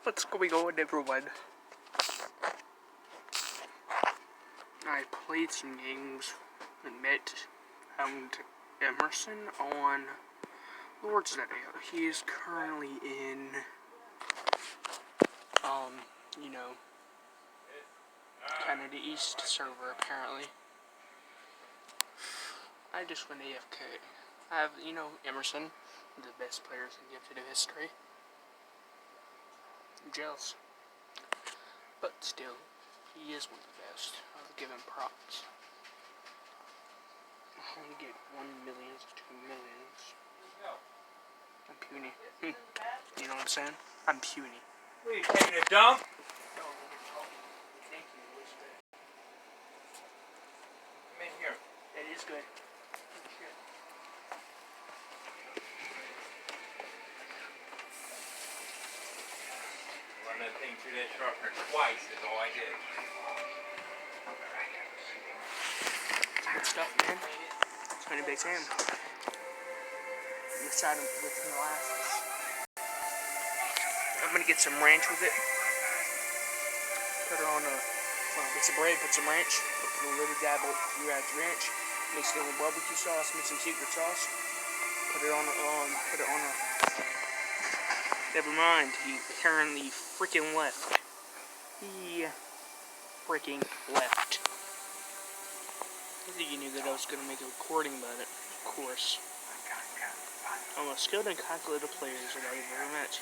What's going on, everyone? I played some games and found Emerson on Lord's Day. He is currently in, kind of the East server, apparently. I just went AFK. I have, Emerson, the best players in Gifted history. I'm jealous. But still, he is one of the best. I'll give him props. I only get 1 million to 2 millions. I'm puny. You know what I'm saying? I'm puny. What are you taking a dump? Thank you. Come in here. That is good. Run that thing through that sharpener twice is all I did. Good stuff, man. It's been a big time. Inside with molasses. I'm gonna get some ranch with it. Put it on a piece of bread, put some ranch, put a little dab of ranch, mix it with barbecue sauce, mix some secret sauce. Put it on a. Never mind. He apparently freaking left. He freaking left. I think you knew that I was gonna make a recording about it, of course. I'm a skilled and calculated players that I've ever met.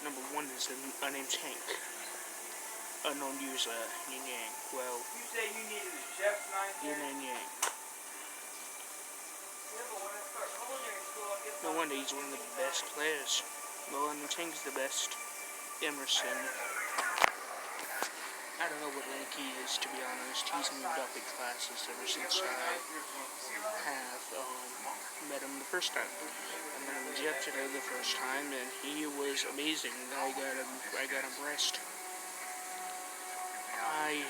Number 1 is unnamed Tank. Unknown user, Yin Yang. Well, You say you needed a chef's knife? Yin and Yang. No wonder he's one of the best players. Well, unnamed Tank is the best. Emerson. I don't know what rank he is, to be honest. He's moved up in classes ever since I have met him the first time. I met him yesterday the first time, and he was amazing. I got impressed. I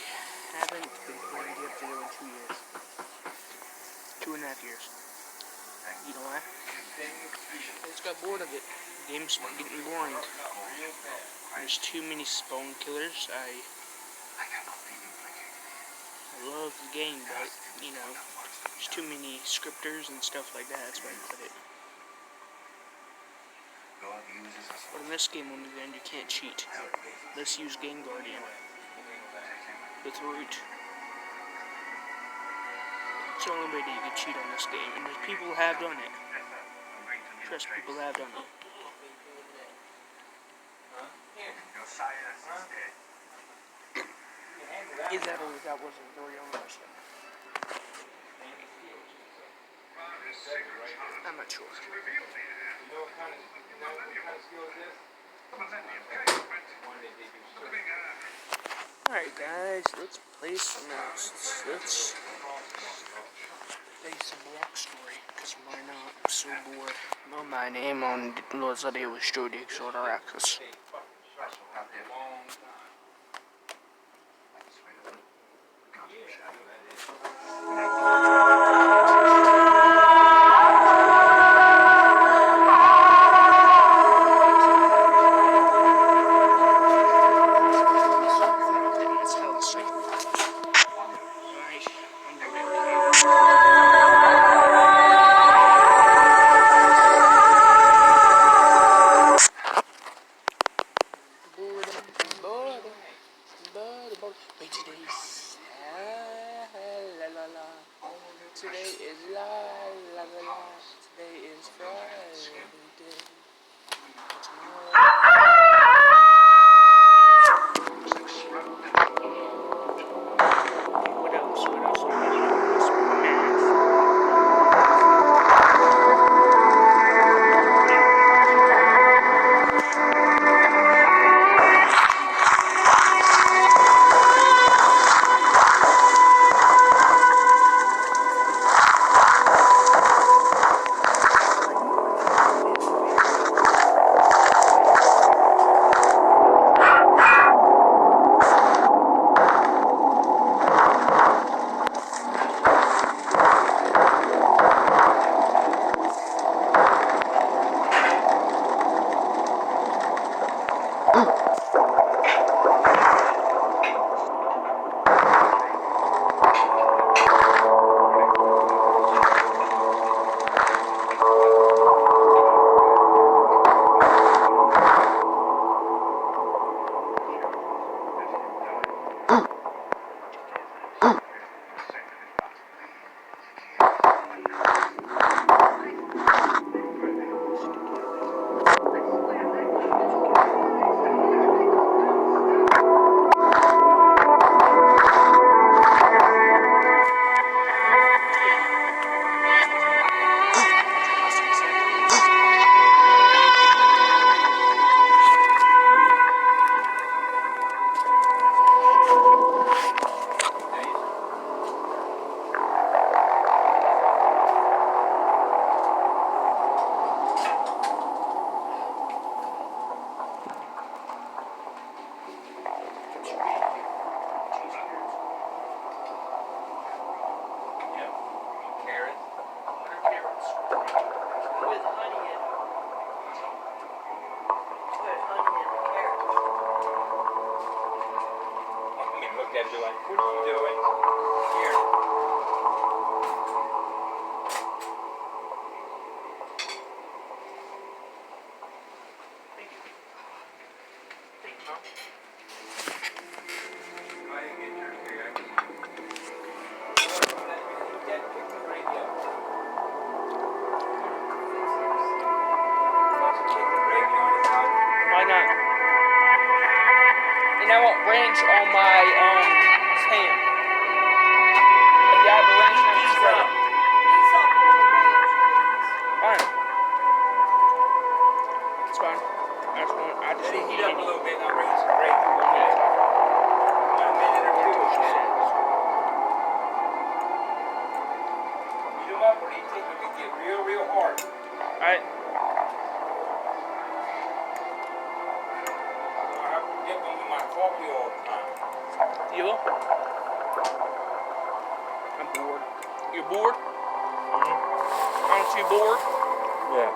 haven't been playing Yesterday in 2 years. 2.5 years. You know why? I just got bored of it. The game's getting boring. There's too many spawn killers. I love the game, but, there's too many scripters and stuff like that. That's why I put it. But in this game, on the end, you can't cheat. Let's use Game Guardian with Root. It's the only way that you can cheat on this game, and people have done it. Trust people have done it. Is that or that wasn't the real person? I'm not sure. Alright guys, let's play some else. Let's play some Block Story, because why not? I'm so bored. Well, my name on Lord's Day was Jody Exoder Access. Today is Today is Friday. What else? At you like, what are you doing? Here. Thank you. Thank you, Mom. I didn't get yours here. Let me look at the radio. Want to kick the radio on his own? Why not? And I want ranch on my ham. A dab of ranch on my spread. Fine. It's fine. I just want. I just Let it want heat to up eat a it. little bit and I'll bring you some gravy. Okay? About a minute or two. Okay? Heat them up or do you think we can get real, real hard? Alright. I have to dip them in my coffee all the time. You will? I'm bored. You're bored? Aren't you bored? Yeah.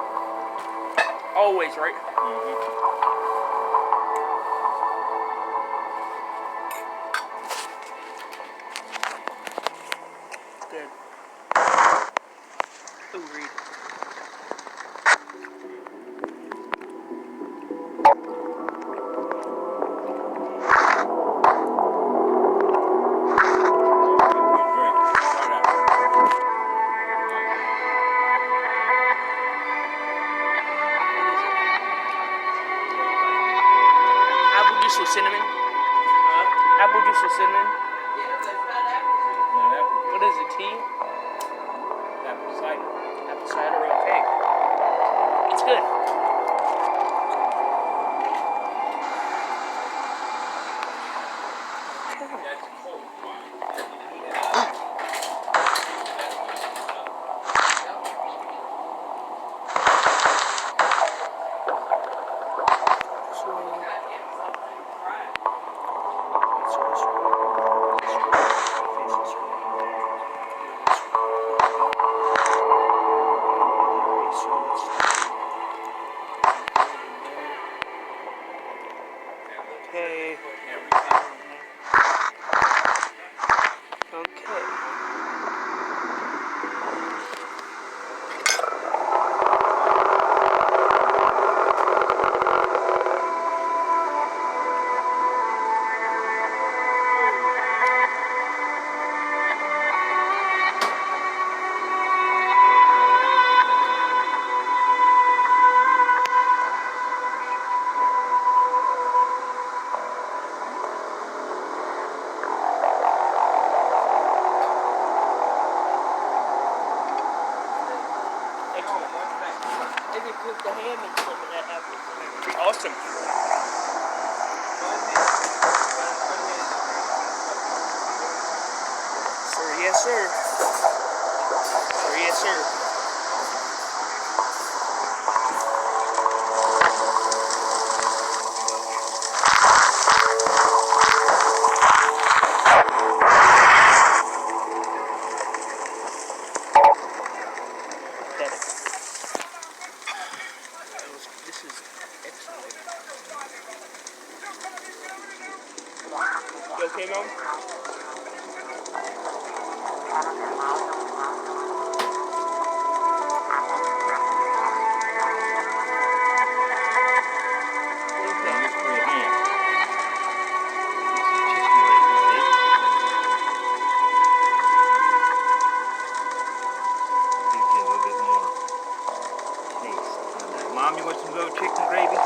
Always, right? Good. Ooh, read. Apple juice with cinnamon? Apple juice with cinnamon? What is it, tea? Apple cider. Apple cider, okay. It's good. That's cold. Okay. Okay. They can cook the ham and some of that apple. Awesome. Sir, yes, sir. Sir, yes, sir. This is excellent. okay, Mom? Just for your hand. This is chicken gravy, see? Gives you a little bit more taste on that. Mom, you want some little chicken gravy?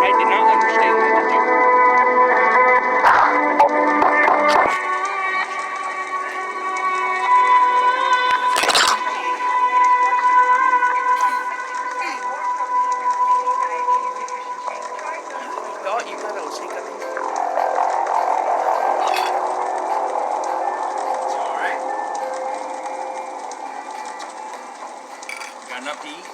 I did not understand that, did you? You thought you got those hiccups? It's alright. Got enough to eat?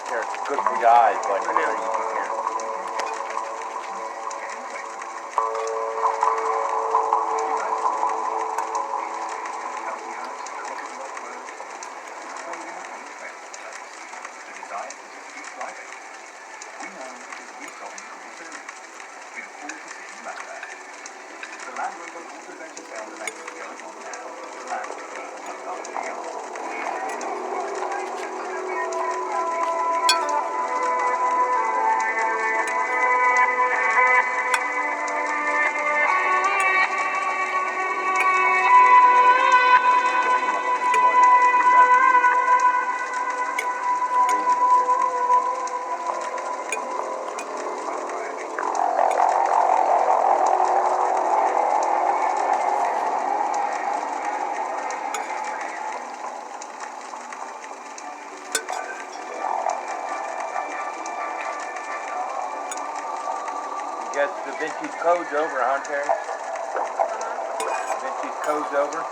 It's good for your eyes, buddy. I know. You guess the Vinci Code's over, huh, Terry? Vinci Code's over.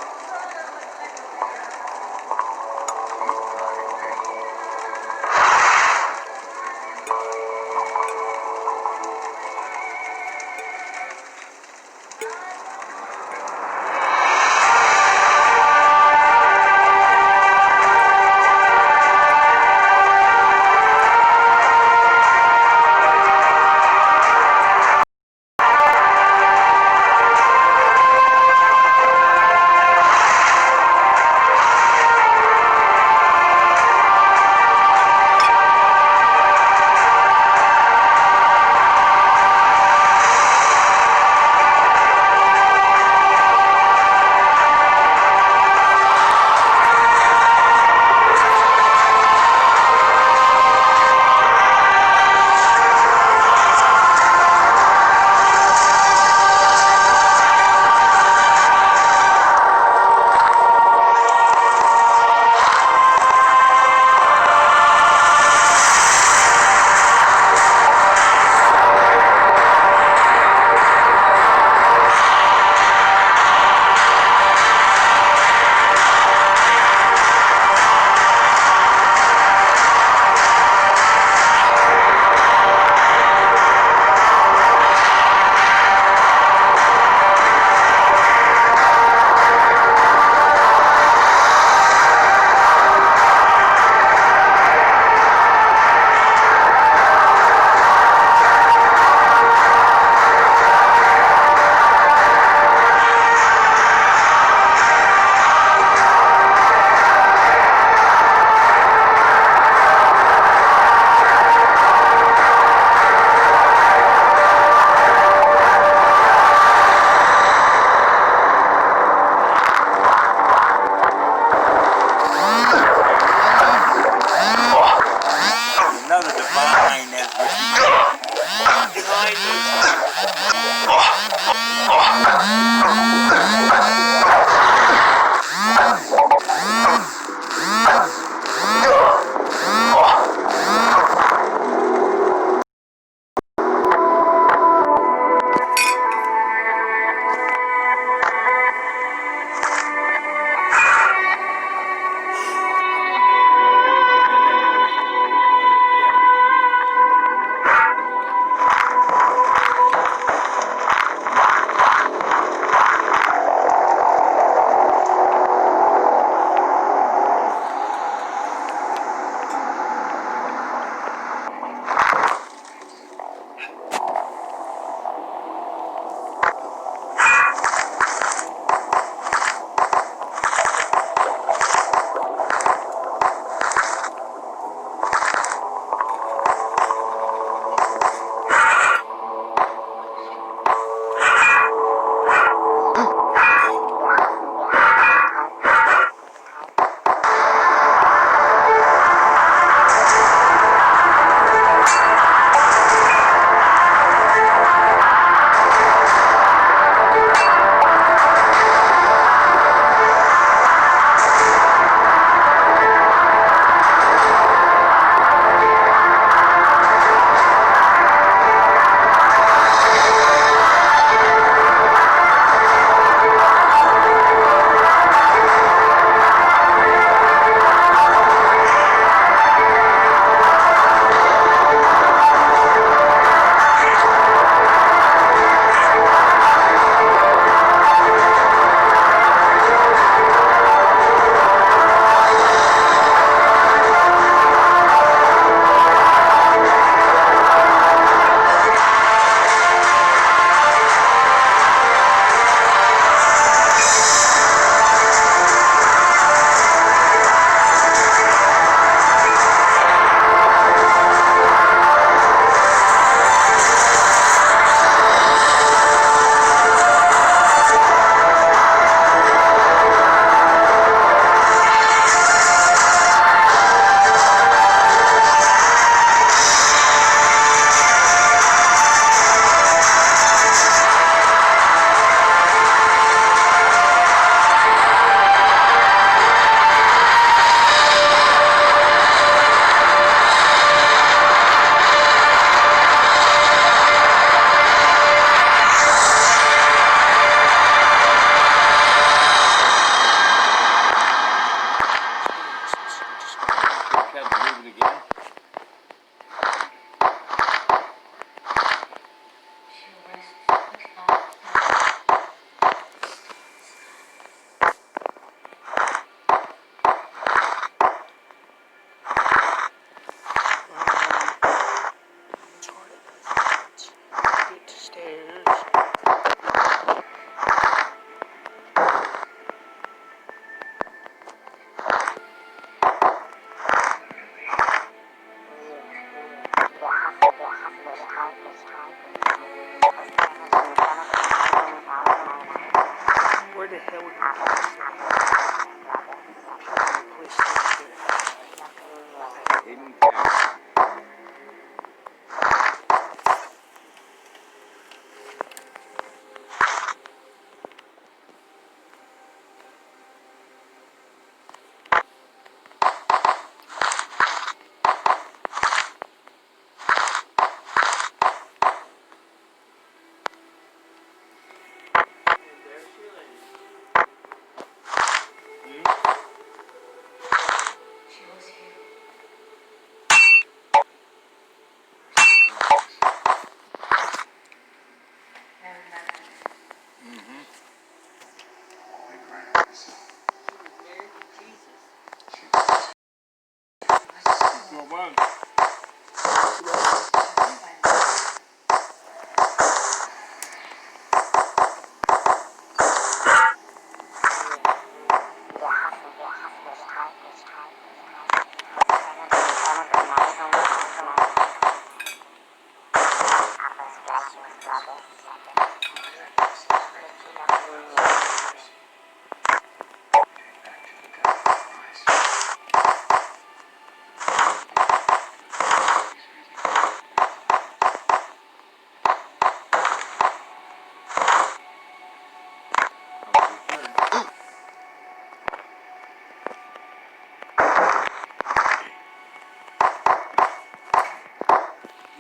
Hidden camera.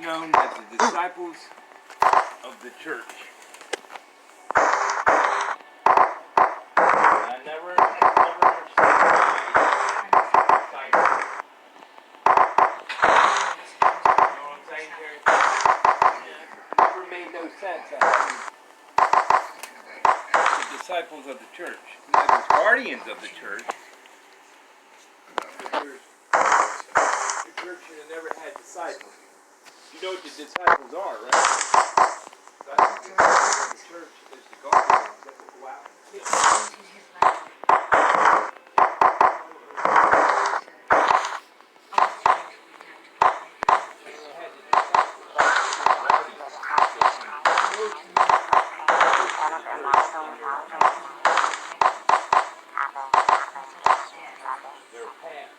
Known as the disciples of the church. I never understood why. You know what I'm saying, Terry? Never made no sense. The disciples of the church. Not the guardians of the church. The church should have never had disciples. You know what the disciples are, right? The church is the guardians that will go out and kill. Their past.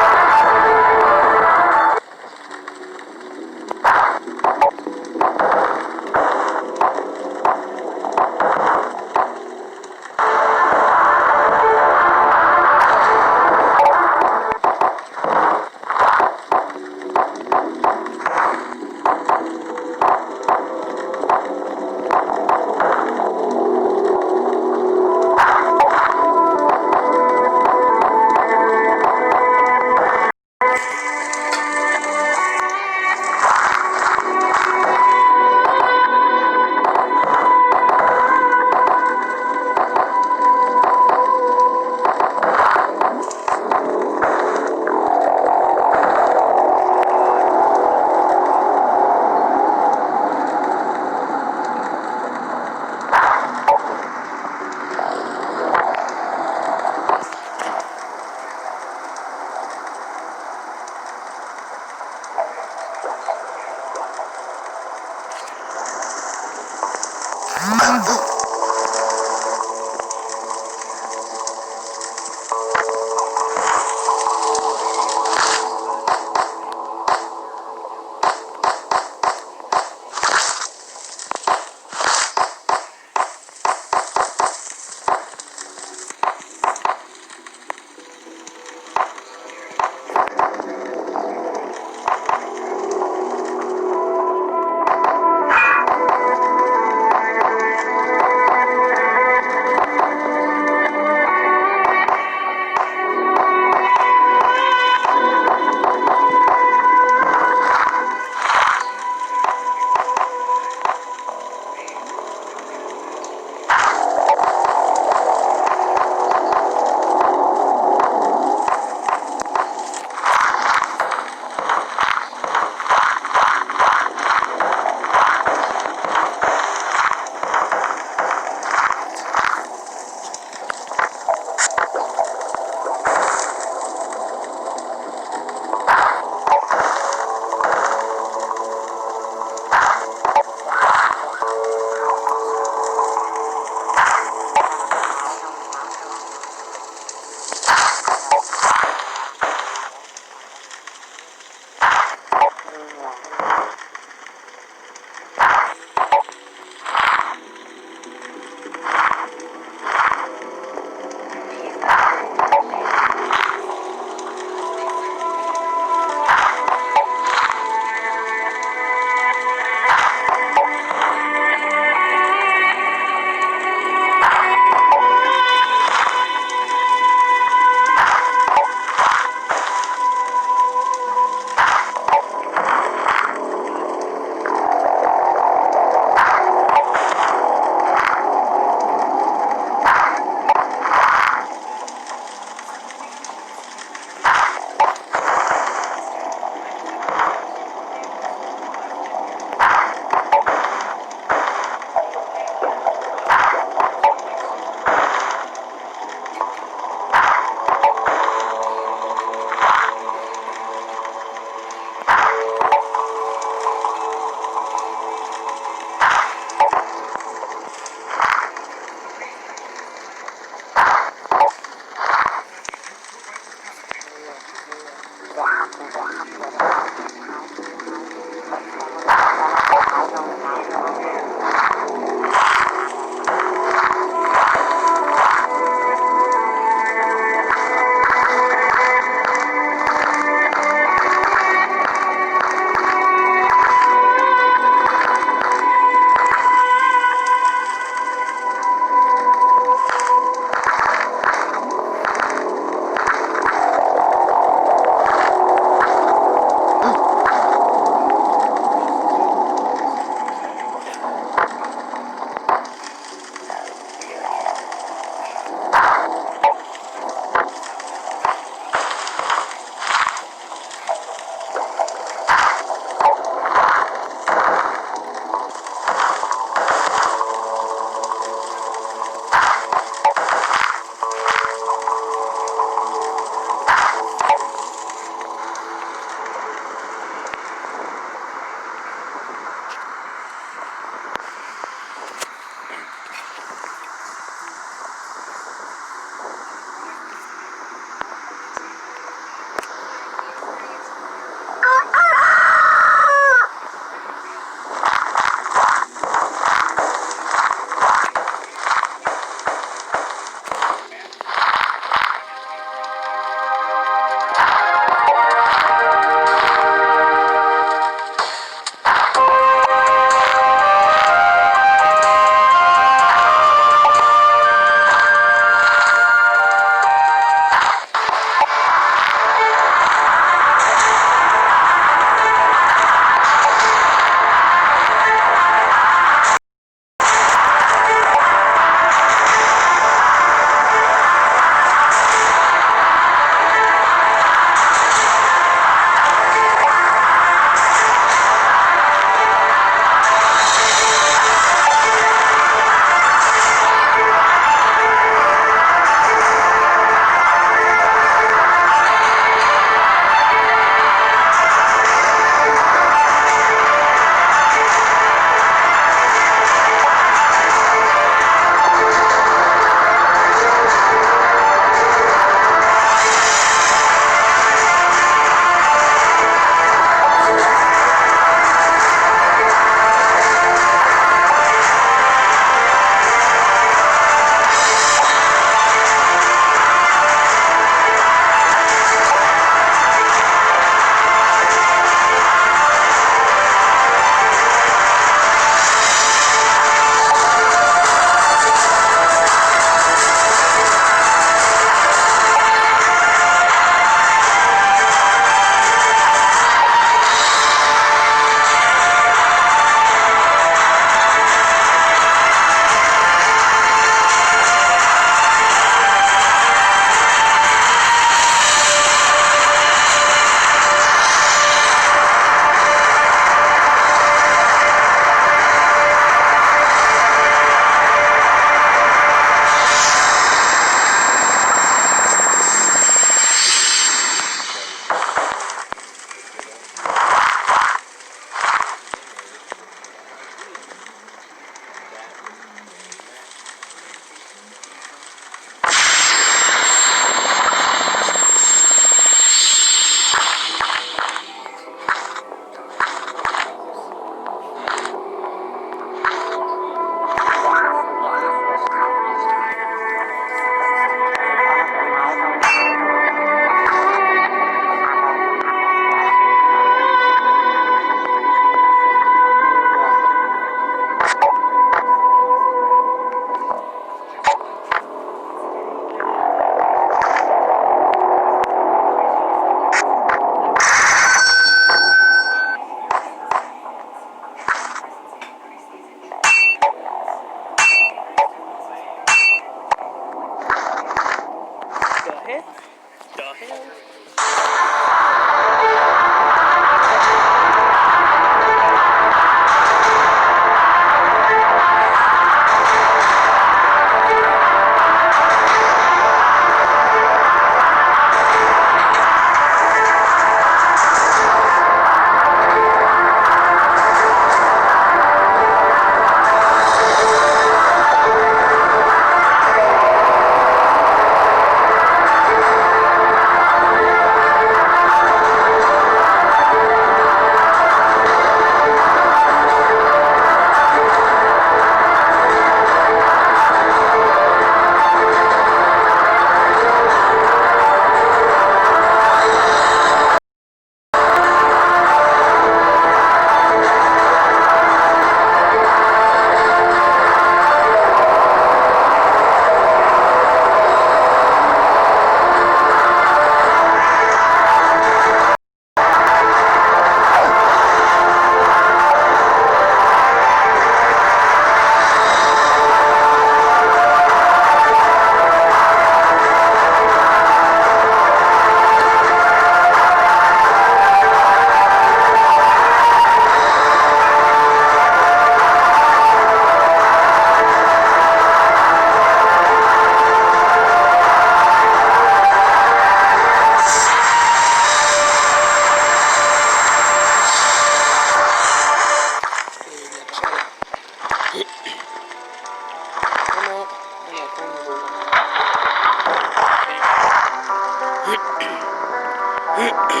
remember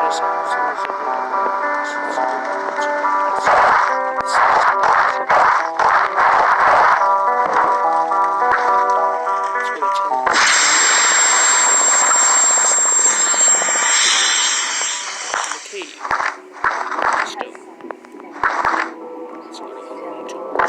this house. It was a really cool house. It's a good Let's go to the cave. Stone. Let's go to home tour.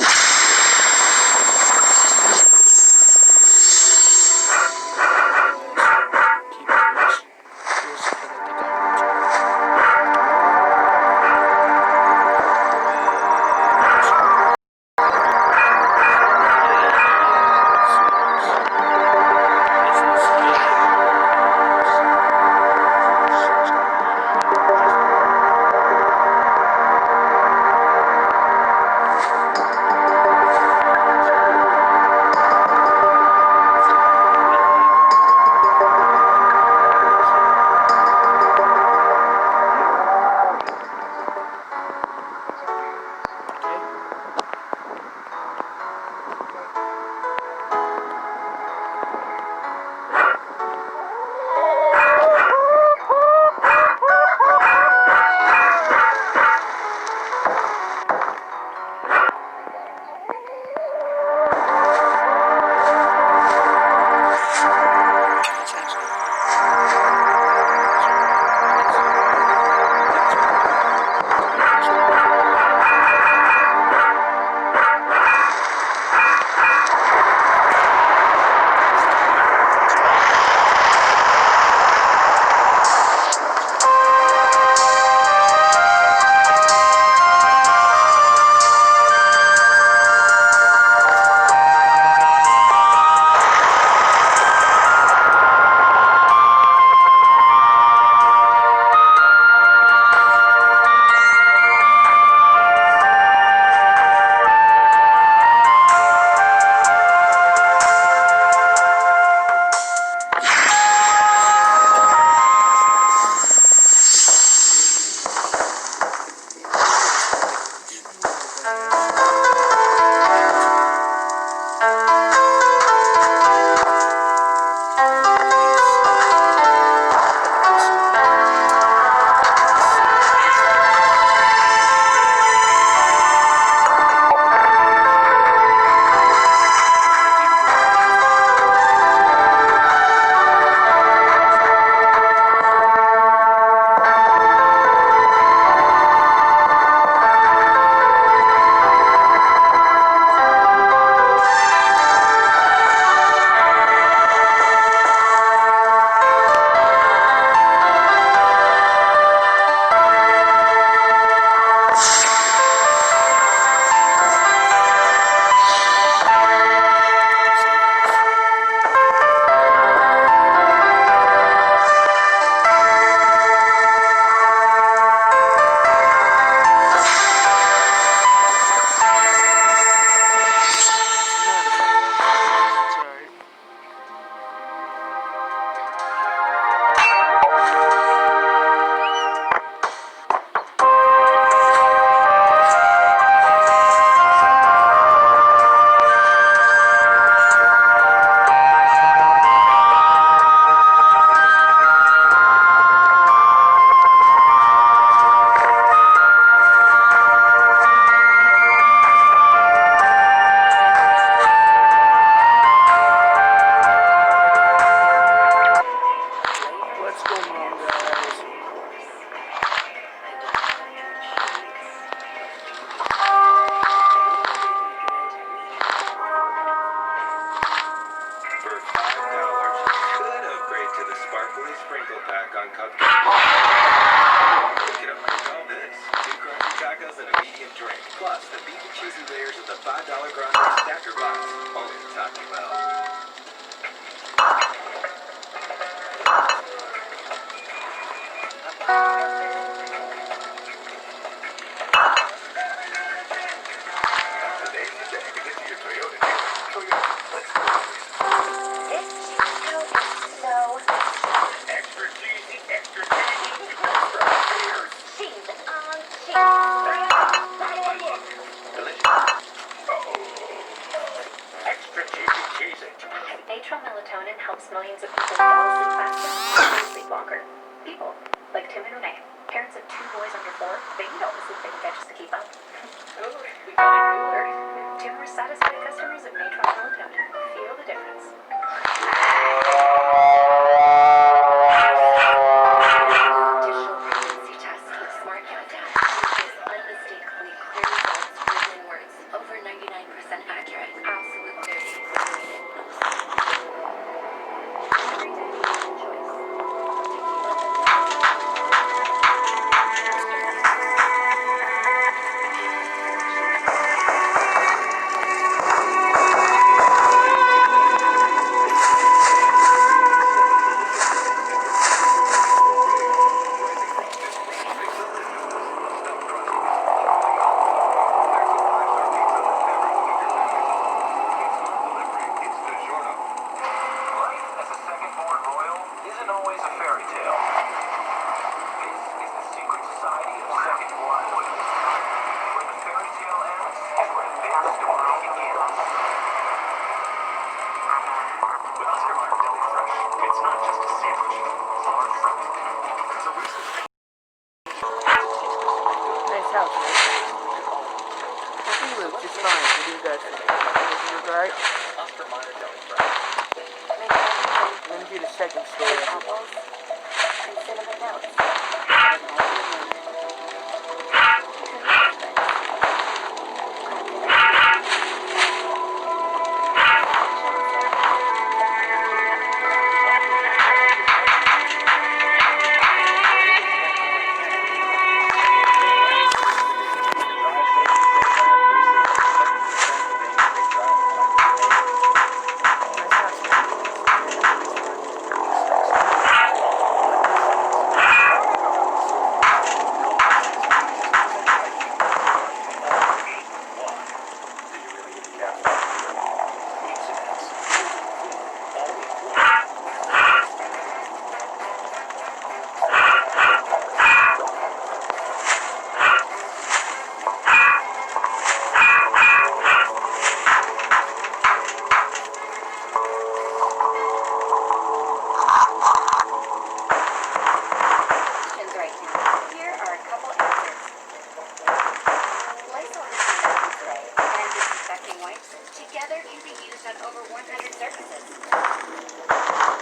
Natural melatonin helps millions of people fall asleep faster and sleep longer. Nice house, man. I think it looks just fine. What do you guys think? Does it look alright? Let me do the second story.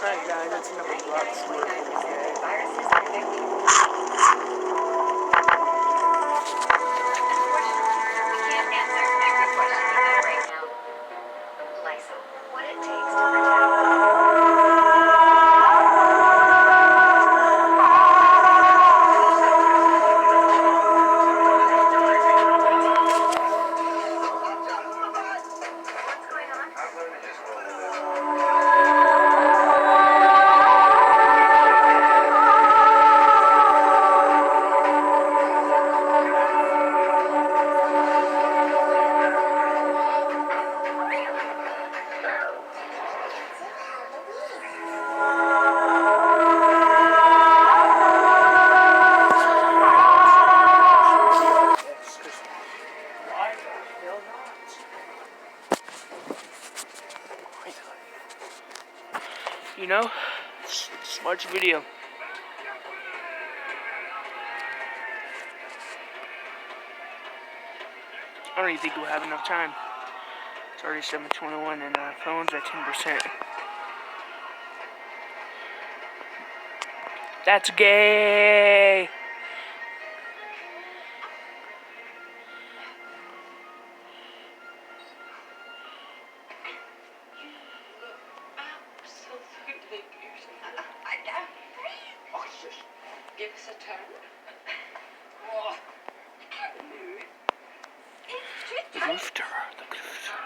Alright guys, that's enough of the rock story for today. You know, just watch a video. I don't even think we'll have enough time. It's already 7:21 and phone's at 10%. That's gay! Give us a turn. Oh, The grifter, the grifter.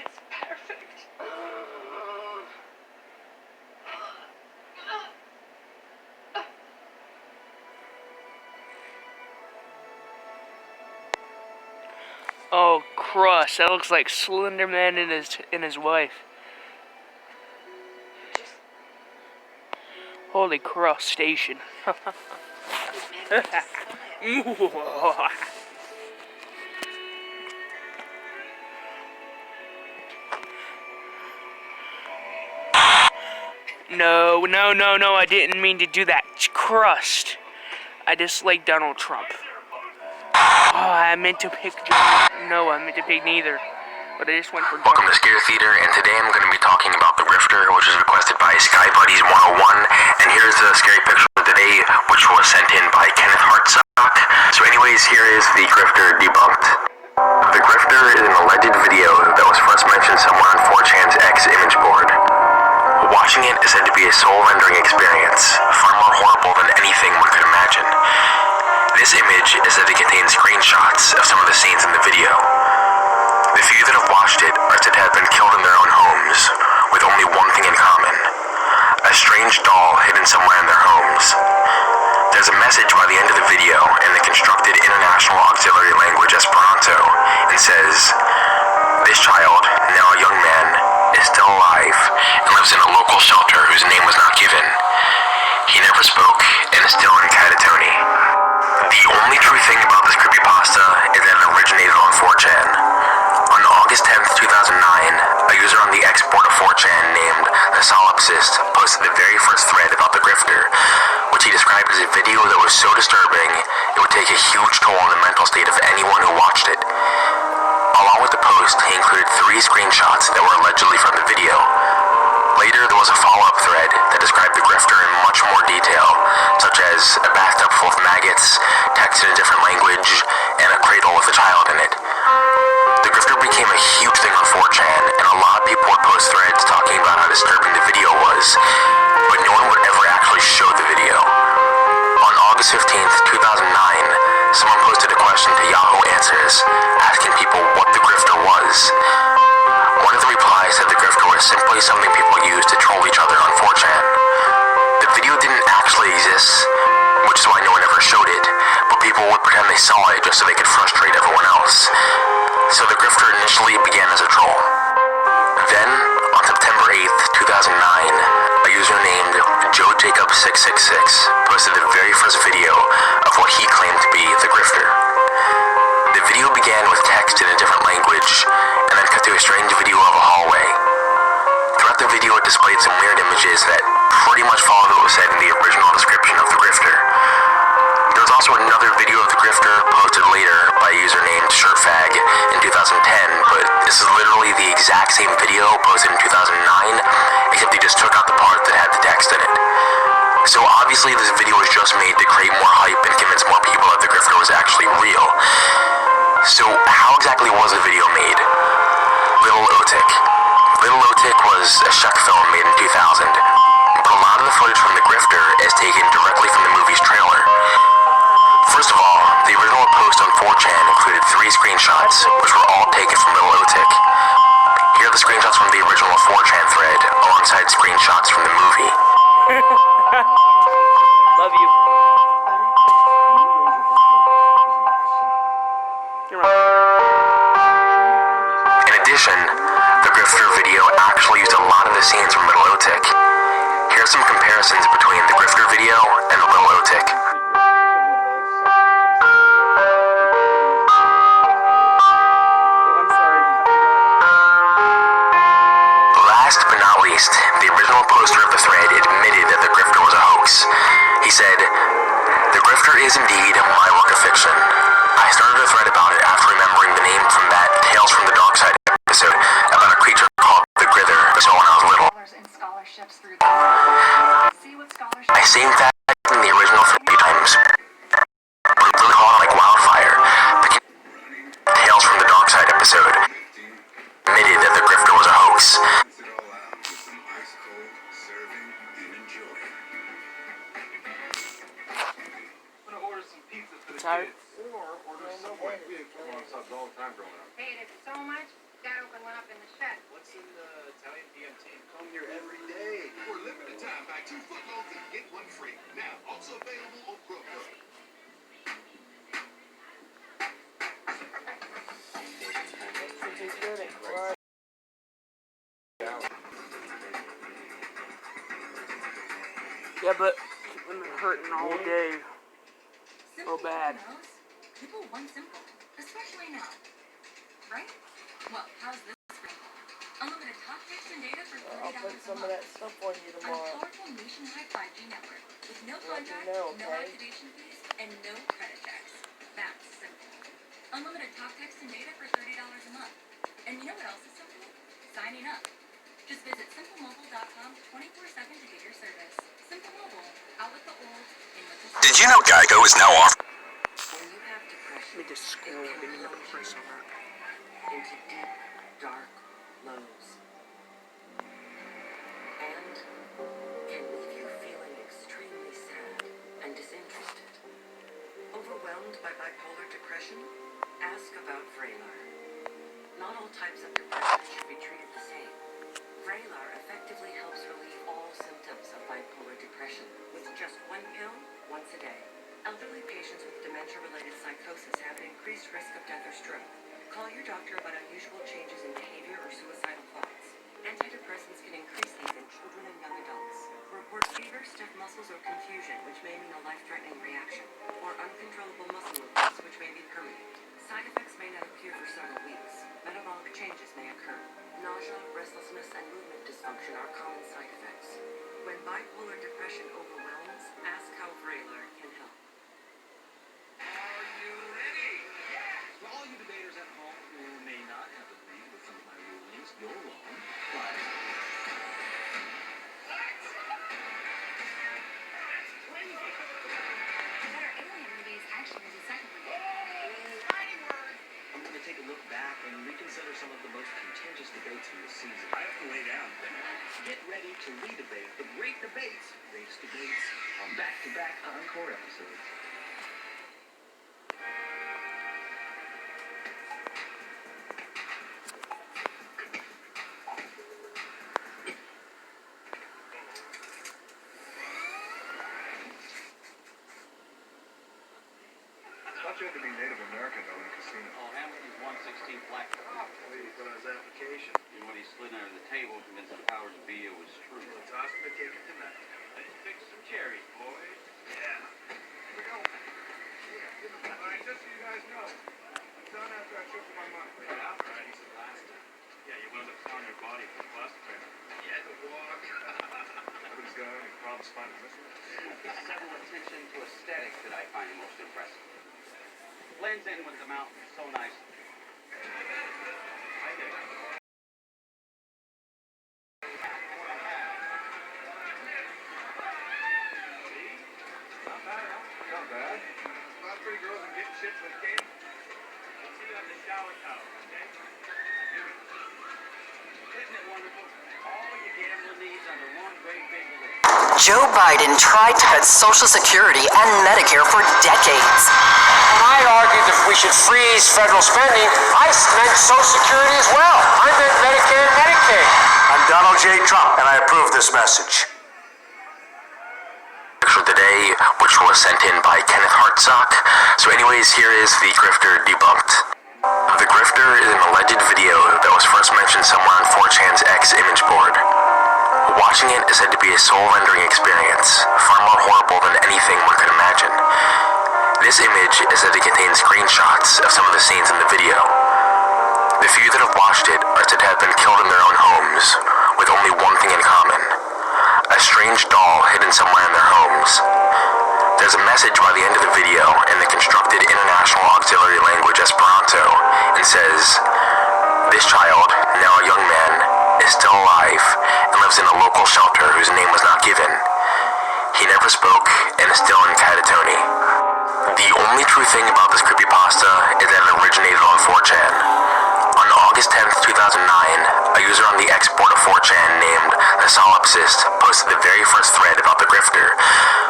it's perfect. Oh, crust. That looks like Slender Man and his wife. Holy crustacean. No, I didn't mean to do that. Crust. I dislike Donald Trump. Oh, I meant to pick... No, I meant to pick neither. But I just went for... Welcome to Scare Theater, and today I'm going to be talking about The Grifter, which is requested by SkyBuddies 101, and here's a scary picture of the day, which was sent in by Kenneth Hartsock. So anyways, here is The Grifter debunked. The Grifter is an alleged video that was first mentioned somewhere on 4chan's X image board. Watching it is said to be a soul-rendering experience, far more horrible than anything one could imagine. This image is said to contain screenshots of some of the scenes in the video. The few that have watched it are said to have been killed in their own homes, with only one thing in common: a strange doll hidden somewhere in their homes. There's a message by the end of the video in the constructed international auxiliary language Esperanto, and says, "This child, now a young man, is still alive and lives in a local shelter whose name was not given. He never spoke and is still in Catatoni." The only true thing about this creepypasta is that it originated on 4chan. Psychosis posted the very first thread about the grifter, which he described as a video that was so disturbing it would take a huge toll on the mental state of anyone who watched it. Along with the post, he included 3 screenshots that were allegedly from the video. Later, there was a follow-up thread that described the grifter in much more detail, such as a bathtub full of maggots, text in a different language, and a cradle with a child in it. The grifter became a huge thing on 4chan, and a lot of people would post threads talking about how disturbing the video was, but no one would ever actually show the video. On August 15th, 2009, someone posted a question to Yahoo Answers, asking people what the grifter was. One of the replies said the grifter was simply something people used to troll each other on 4chan. The video didn't actually exist, which is why no one ever showed it, but people would pretend they saw it just so they could frustrate everyone else. So the grifter initially began as a troll. Then, on September 8th, 2009, a user named JoeJacob666 posted the very first video of what he claimed to be the grifter. The video began with text in a different language, and then cut to a strange video of a hallway. Throughout the video, it displayed some weird images that pretty much followed what was said in the original description of the grifter. There was also another video of the grifter posted later by a user named Shirtfag in 2010, but this is literally the exact same video posted in 2009, except he just took out the part that had the text in it. So obviously this video was just made to create more hype and convince more people that the grifter was actually real. So how exactly was the video made? Little Otik. Little Otik was a Shek film made in 2000, but a lot of the footage from the grifter is taken directly from the movie's trailer. First of all, the original post on 4chan included 3 screenshots, which were all taken from Little Otik. Here are the screenshots from the original 4chan thread, alongside screenshots from the movie. Love you. You're right. In addition, the grifter video actually used a lot of the scenes from Little Otik. Here are some comparisons between the grifter video and the Little Otik. I'm sorry. Last but not least, the original poster of the thread admitted that the grifter was a hoax. He said, "The grifter is indeed my work of fiction. I started a thread about it after remembering the name from that Tales from the Dark Side episode about a creature called the Grither I saw when I was little. In scholarships through see what I saved that in the original 3 times, but it really caught like wildfire. The Tales from the Dark Side episode admitted that the grifter was a hoax." Tired? Hey, it's so much. Dad opened one up in the shed. What's in the Italian BMT? Come here every day. For a limited time, buy 2 footlongs and get 1 free. Now, also available on Grubhub. Yeah, but I've been hurting all day. So bad. People want simple, especially now. Right? Well, how's this for you? Unlimited talk, text, and data for $30 I'll put some of that stuff on you on a tomorrow. powerful nationwide 5G network with no Let me contract, know, no okay? activation fees, and no credit checks. That's simple. Unlimited talk, text, and data for $30 a month. And you know what else is simple? Signing up. Just visit simplemobile.com 24/7 to get your service. Simple Mobile, out with the old, in with the Did you know Geico is now offering? When you have depression, Let me just scroll. Didn't even press on that. into deep, dark lows, and can leave you feeling extremely sad and disinterested. Overwhelmed by bipolar depression? Ask about Vraylar. Not all types of depression should be treated the same. Vraylar effectively helps relieve all symptoms of bipolar depression with just 1 pill once a day. Elderly patients with dementia-related psychosis have an increased risk of death or stroke. Call your doctor about unusual changes in behavior or suicidal thoughts. Antidepressants can increase these in children and young adults. Report fever, stiff muscles, or confusion, which may mean a life-threatening reaction, or uncontrollable muscle movements, which may be permanent. Side effects may not appear for several weeks. Metabolic changes may occur. Nausea, restlessness, and movement dysfunction are common side effects. bipolar depression overwhelms, ask how Vraylar can help. Are you ready? Yes! For all you debaters at home who may not have agreed with some of my rulings, you're wrong. But Better alien movies actually the second one. I'm going to take a look back and reconsider some of the most contentious debates from the season. I have to lay down. Get ready to re-debate the great debates, race debates, on back-to-back encore episodes. I thought you had to be Native American to own a casino. Oh, Hamilton's 116 black. Where did he put on his application? And when he slid under the table, convinced the powers that be it was true. Toss him the ticket tonight. Let's fix some cherries, boys. Yeah. Here we go. All right, just so you guys know, I'm done after I triple my money. Yeah, right. He said last time. Yeah, you wound up selling your body for the plastic bag. You had to walk. Nobody's got any problems finding this one? It's several attention to aesthetic that I find most impressive. Blends in with the mountain so nicely. I get it. Not bad, huh? Not bad. A lot of pretty girls are getting shit for the game. Let's see you on the shower towel, okay? Isn't it wonderful? All your gambling needs under one great big list. Joe Biden tried to cut Social Security and Medicare for decades. When I argued that we should freeze federal spending, I meant Social Security as well. I meant Medicare and Medicaid. I'm Donald J. Trump, and I approve this message. Today, which was sent in by Kenneth Hartsock. So anyways, here is the grifter debunked. The grifter is an alleged video that was first mentioned somewhere on 4chan's X image board. Watching it is said to be a soul-rendering experience, far more horrible than anything one could imagine. This image is said to contain screenshots of some of the scenes in the video. The few that have watched it are said to have been killed in their own homes, with only one thing in common: a strange doll hidden somewhere in their homes. There's a message by the end of the video in the constructed International Auxiliary Language Esperanto, and says, "This child, now a young man, is still alive and lives in a local shelter whose name was not given. He never spoke and is still in Catatoni." The only true thing about this creepypasta is that it originated on 4chan. On August 10th, 2009, a user on the X board of 4chan named the Solipsist posted the very first thread about the grifter,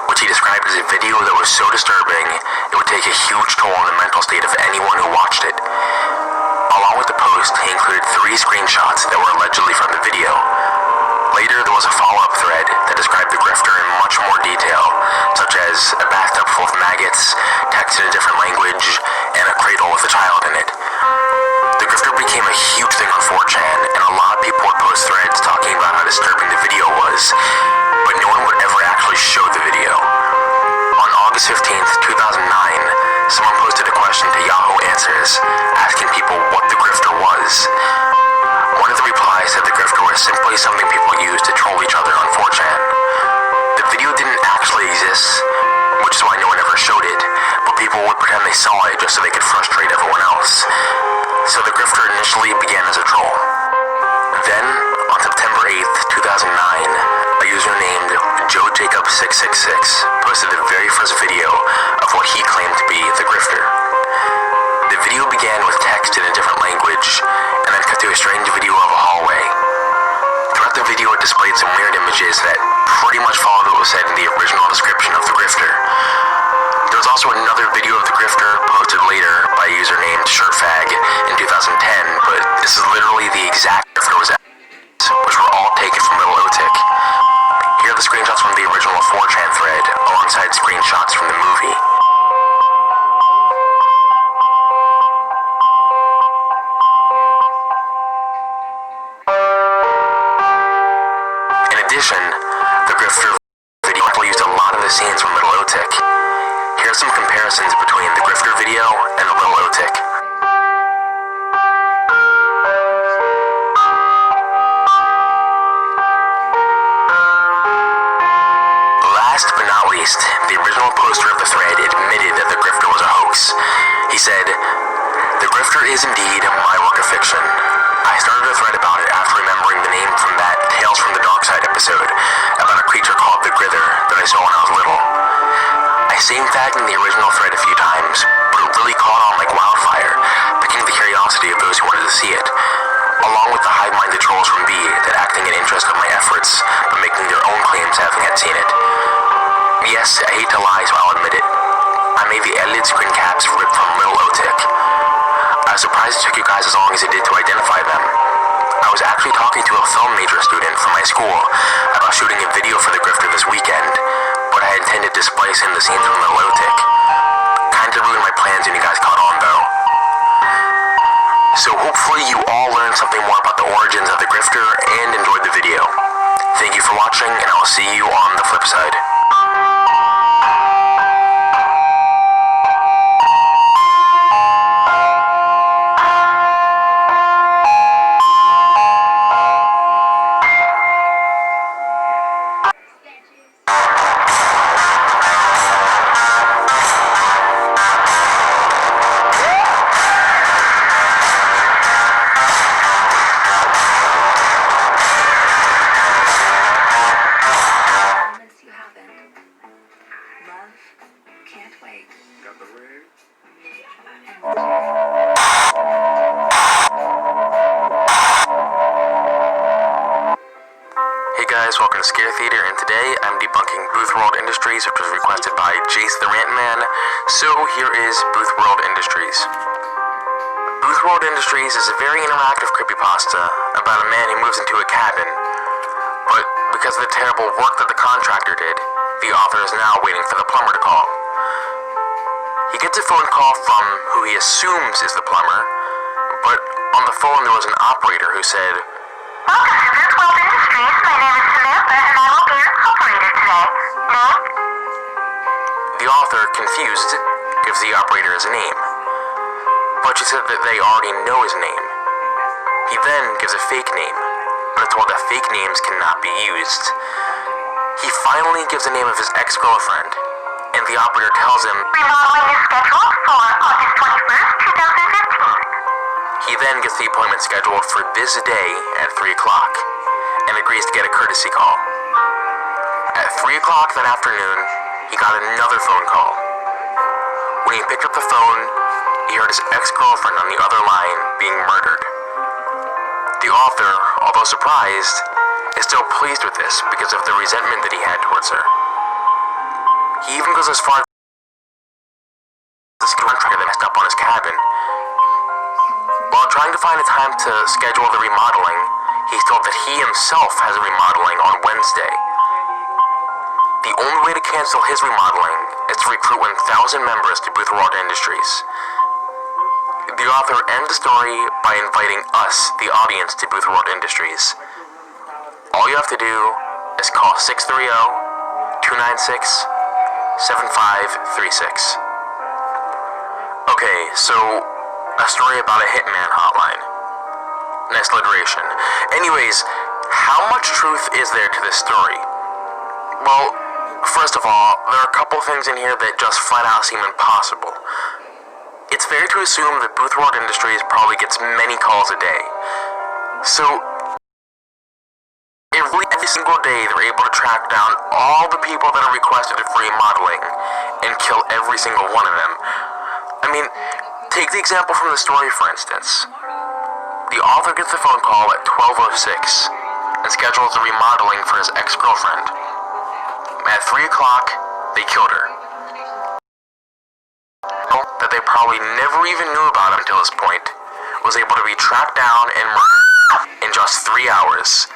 which he described as a video that was so disturbing it would take a huge toll on the mental state of anyone who watched it. Along with the post, he included 3 screenshots that were allegedly from the video. Later, there was a follow-up thread that described the grifter in much more detail, such as a bathtub full of maggots, text in a different language, and a cradle with a child in it. The grifter became a huge thing on 4chan, and a lot of people would post threads talking about how disturbing the video was, but no one would ever actually show the video. On August 15th, 2009, someone posted a question to Yahoo Answers, asking people what the grifter was. One of the replies said the grifter was simply something people use to troll each other on 4chan. The video didn't actually exist, which is why no one ever showed it, but people would pretend they saw it just so they could frustrate everyone else. So the grifter initially began as a troll. Then, on September 8th, 2009, a user named JoeJacob666 posted the very first video of what he claimed to be the grifter. The video began with text in a different language, and then cut to a strange video of a hallway. Throughout the video, it displayed some weird images that pretty much followed what was said in the original description of the grifter. There was also another video of the grifter posted later by a user named Shirtfag in 2010, but this is literally the exact grifter was at, which were all taken from Little Otik. Here are the screenshots from the original 4chan thread, alongside screenshots from the movie. In addition, the grifter video used a lot of the scenes from Little Otik. Here are some comparisons between the grifter video and the Little Otik. least, the original poster of the thread admitted that the grifter was a hoax. He said, "The grifter is indeed my work of fiction. I started a thread about it after remembering the name from that Tales from the Dark Side episode about a creature called the Grither that I saw when I was little. I sang that in the original thread a few times, but it really caught on like wildfire, piquing the curiosity of those who wanted to see it, along with the hive-minded trolls from B that acting in interest of my efforts, but making their own claims having had seen it. Yes, I hate to lie, so I'll admit it. I made the edited screen caps ripped from Little Otik. I was surprised it took you guys as long as it did to identify them. I was actually talking to a film major student from my school about shooting a video for the grifter this weekend, but I intended to splice in the scenes from Little Otik. Kinda ruined my plans when you guys caught on, though. So hopefully you all learned something more about the origins of the grifter and enjoyed the video. Thank you for watching, and I'll see you on the flip side. Moments you haven't. Love can't wait. Got the ring? Hey guys, welcome to Scare Theater, and today I'm debunking Booth World Industries, which was requested by Jace the Rant Man. So here is Booth World Industries. Booth World Industries is a very interactive creepypasta about a man who moves into a cabin. But because of the terrible work that the contractor did, the author is now waiting for the plumber to call. He gets a phone call from who he assumes is the plumber, but on the phone there was an operator who said, Welcome to Booth World Industries. My name is Samantha, and I will be your operator today. Name? The author, confused, gives the operator his name, but she said that they already know his name. He then gives a fake name, but is told that fake names cannot be used. He finally gives the name of his ex-girlfriend, and the operator tells him Remodeling is scheduled for August 21st, 2015. he then gets the appointment scheduled for this day at 3 o'clock, and agrees to get a courtesy call. At 3 o'clock that afternoon, he got another phone call. When he picked up the phone, he heard his ex-girlfriend on the other line being murdered. The author, although surprised, is still pleased with this because of the resentment that he had towards her. He even goes as far as this contractor that messed up on his cabin. While trying to find a time to schedule the remodeling, he's told that he himself has a remodeling on Wednesday. The only way to cancel his remodeling is to recruit 1,000 members to Booth World Industries. The author ends the story by inviting us, the audience, to Booth World Industries. All you have to do is call 630-296-7536. Okay, so a story about a hitman hotline. Nice alliteration. Anyways, how much truth is there to this story? Well, first of all, there are a couple things in here that just flat out seem impossible. It's fair to assume that Booth World Industries probably gets many calls a day. So, every single day they're able to track down all the people that are requested for remodeling and kill every single one of them. I mean, take the example from the story, for instance. The author gets a phone call at 12:06 and schedules the remodeling for his ex-girlfriend. At 3 o'clock, they killed her. That they probably never even knew about until this point was able to be tracked down and murdered in just 3 hours.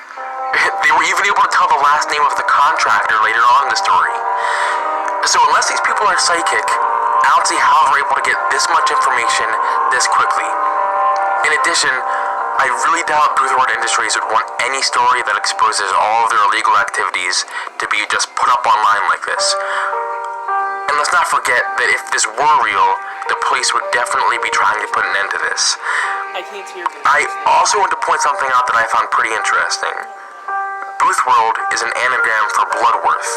They were even able to tell the last name of the contractor later on in the story. So unless these people are psychic, I don't see how they're able to get this much information this quickly. In addition, I really doubt Booth World Industries would want any story that exposes all of their illegal activities to be just put up online like this. And let's not forget that if this were real, the police would definitely be trying to put an end to this. I can't hear this. I also want to point something out that I found pretty interesting. Booth World is an anagram for Bloodworth.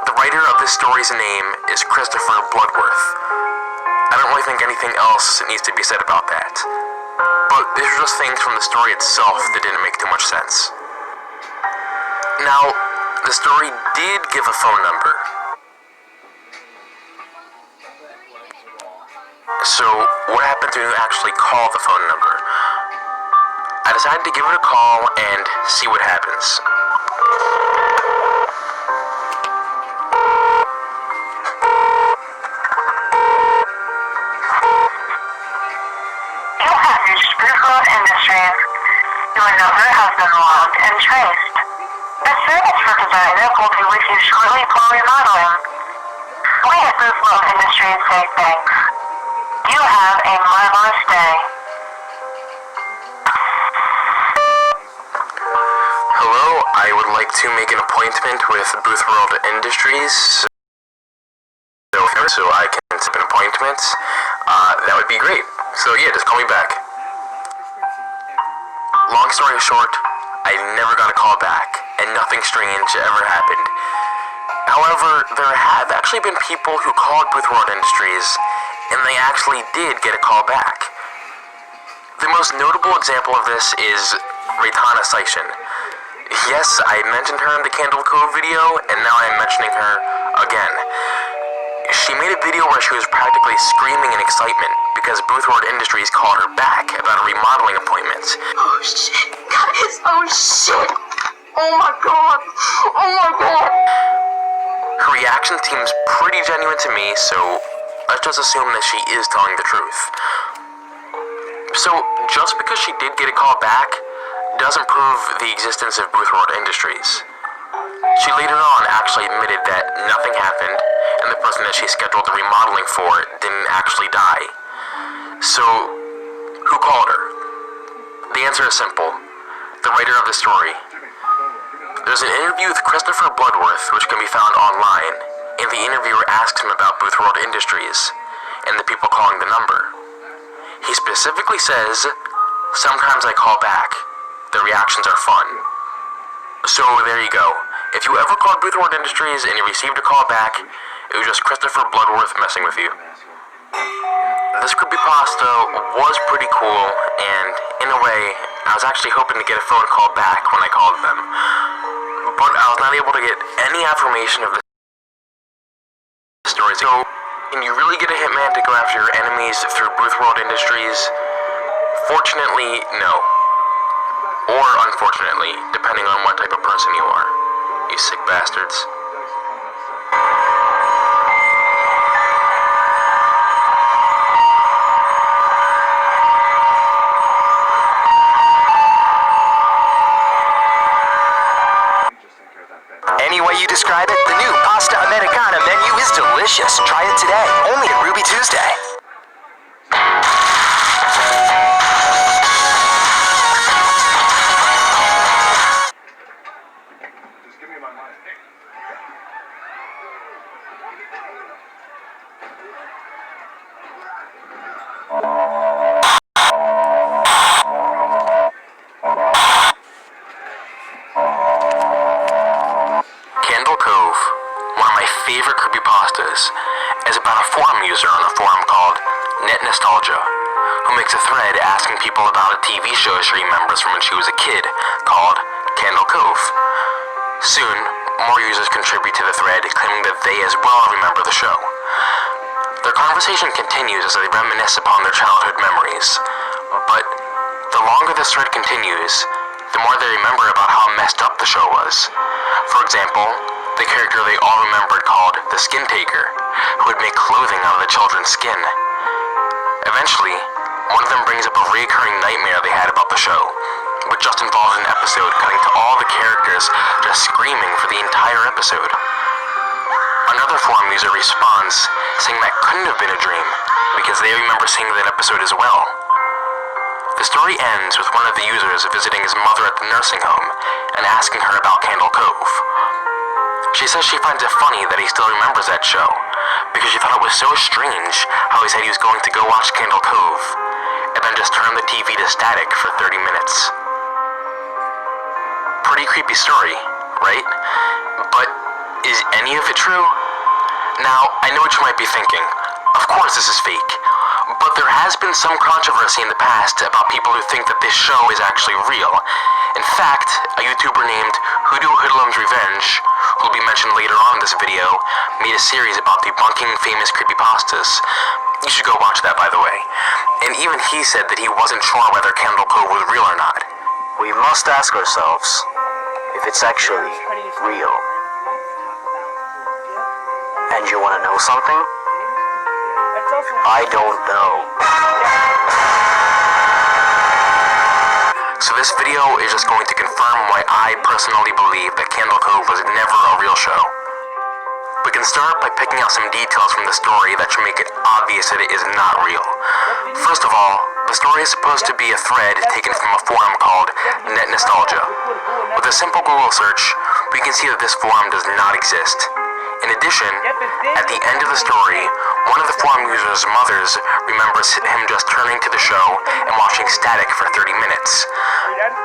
The writer of this story's name is Christopher Bloodworth. I don't really think anything else needs to be said about that. But these are just things from the story itself that didn't make too much sense. Now, the story did give a phone number. So, what happens when you actually call the phone number? I decided to give it a call and see what happens. You have reached Booth Road Industries. Your number has been logged and traced. The service representative will be with you shortly for remodeling. We at Booth Road Industries say thanks. You have a marvelous day. Hello, I would like to make an appointment with Booth World Industries. So I can set an appointment. That would be great. So yeah, just call me back. Long story short, I never got a call back, and nothing strange ever happened. However, there have actually been people who called Booth World Industries, and they actually did get a call back. The most notable example of this is Raytana Seishin. Yes, I mentioned her in the Candle Cove video, and now I'm mentioning her again. She made a video where she was practically screaming in excitement because Booth World Industries called her back about a remodeling appointment. Oh shit, guys, oh shit. Oh my god, oh my god. Her reaction seems pretty genuine to me, so let's just assume that she is telling the truth. So, just because she did get a call back doesn't prove the existence of Booth World Industries. She later on actually admitted that nothing happened, and the person that she scheduled the remodeling for didn't actually die. So, who called her? The answer is simple. The writer of the story. There's an interview with Christopher Bloodworth, which can be found online, and the interviewer asks him about Booth World Industries, and the people calling the number. He specifically says, "Sometimes I call back. The reactions are fun." So there you go. If you ever called Booth World Industries and you received a call back, it was just Christopher Bloodworth messing with you. This creepypasta was pretty cool, and in a way, I was actually hoping to get a phone call back when I called them. But I was not able to get any affirmation of the story. So, can you really get a hitman to go after your enemies through Booth World Industries? Fortunately, no. Or unfortunately, depending on what type of person you are. You sick bastards. Any way you describe it, the new Pasta Americana menu is delicious. Try it today, only at Ruby Tuesday. Just give me my money. Candle Cove, one of my favorite creepypastas, is about a forum user on a forum called Net Nostalgia, who makes a thread asking people about a TV show she remembers from when she was a kid called Candle Cove. Soon, more users contribute to the thread, claiming that they as well remember the show. Their conversation continues as they reminisce upon their childhood memories, but the longer this thread continues, the more they remember about how messed up the show was. For example, the character they all remembered called the Skin Taker, who would make clothing out of the children's skin. Eventually, one of them brings up a recurring nightmare they had about the show, which just involves an episode cutting to all the characters just screaming for the entire episode. Another forum user responds, saying that couldn't have been a dream, because they remember seeing that episode as well. The story ends with one of the users visiting his mother at the nursing home and asking her about Candle Cove. She says she finds it funny that he still remembers that show, because she thought it was so strange how he said he was going to go watch Candle Cove, and then just turn the TV to static for 30 minutes. Pretty creepy story, right? But Is any of it true? Now, I know what you might be thinking. Of course this is fake. But there has been some controversy in the past about people who think that this show is actually real. In fact, a YouTuber named Hoodoo Hoodlum's Revenge, who will be mentioned later on in this video, made a series about debunking famous creepypastas. You should go watch that, by the way. And even he said that he wasn't sure whether Candle Cove was real or not. We must ask ourselves if it's actually real. And you want to know something? I don't know. So this video is just going to confirm why I personally believe that Candle Cove was never a real show. We can start by picking out some details from the story that should make it obvious that it is not real. First of all, the story is supposed to be a thread taken from a forum called Net Nostalgia. With a simple Google search, we can see that this forum does not exist. In addition, at the end of the story, one of the forum users' mothers remembers him just turning to the show and watching static for 30 minutes.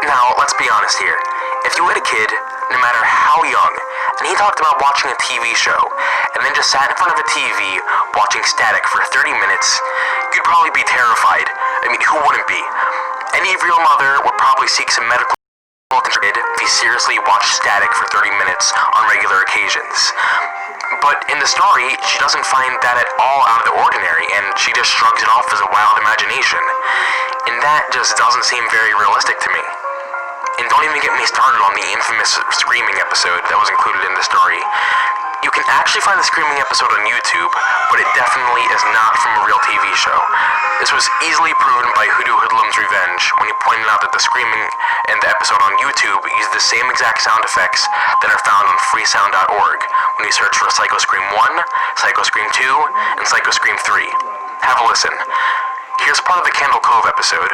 Now, let's be honest here. If you had a kid, no matter how young, and he talked about watching a TV show, and then just sat in front of a TV watching static for 30 minutes, you'd probably be terrified. I mean, who wouldn't be? Any real mother would probably seek some medical attention if he seriously watched static for 30 minutes on regular occasions. But in the story, she doesn't find that at all out of the ordinary, and she just shrugs it off as a wild imagination. And that just doesn't seem very realistic to me. And don't even get me started on the infamous screaming episode that was included in the story. You can actually find the screaming episode on YouTube, but it definitely is not from a real TV show. This was easily proven by Hoodoo Hoodlum's Revenge when he pointed out that the screaming in the episode on YouTube used the same exact sound effects that are found on freesound.org when you search for Psycho Scream 1, Psycho Scream 2, and Psycho Scream 3. Have a listen. Here's part of the Candle Cove episode.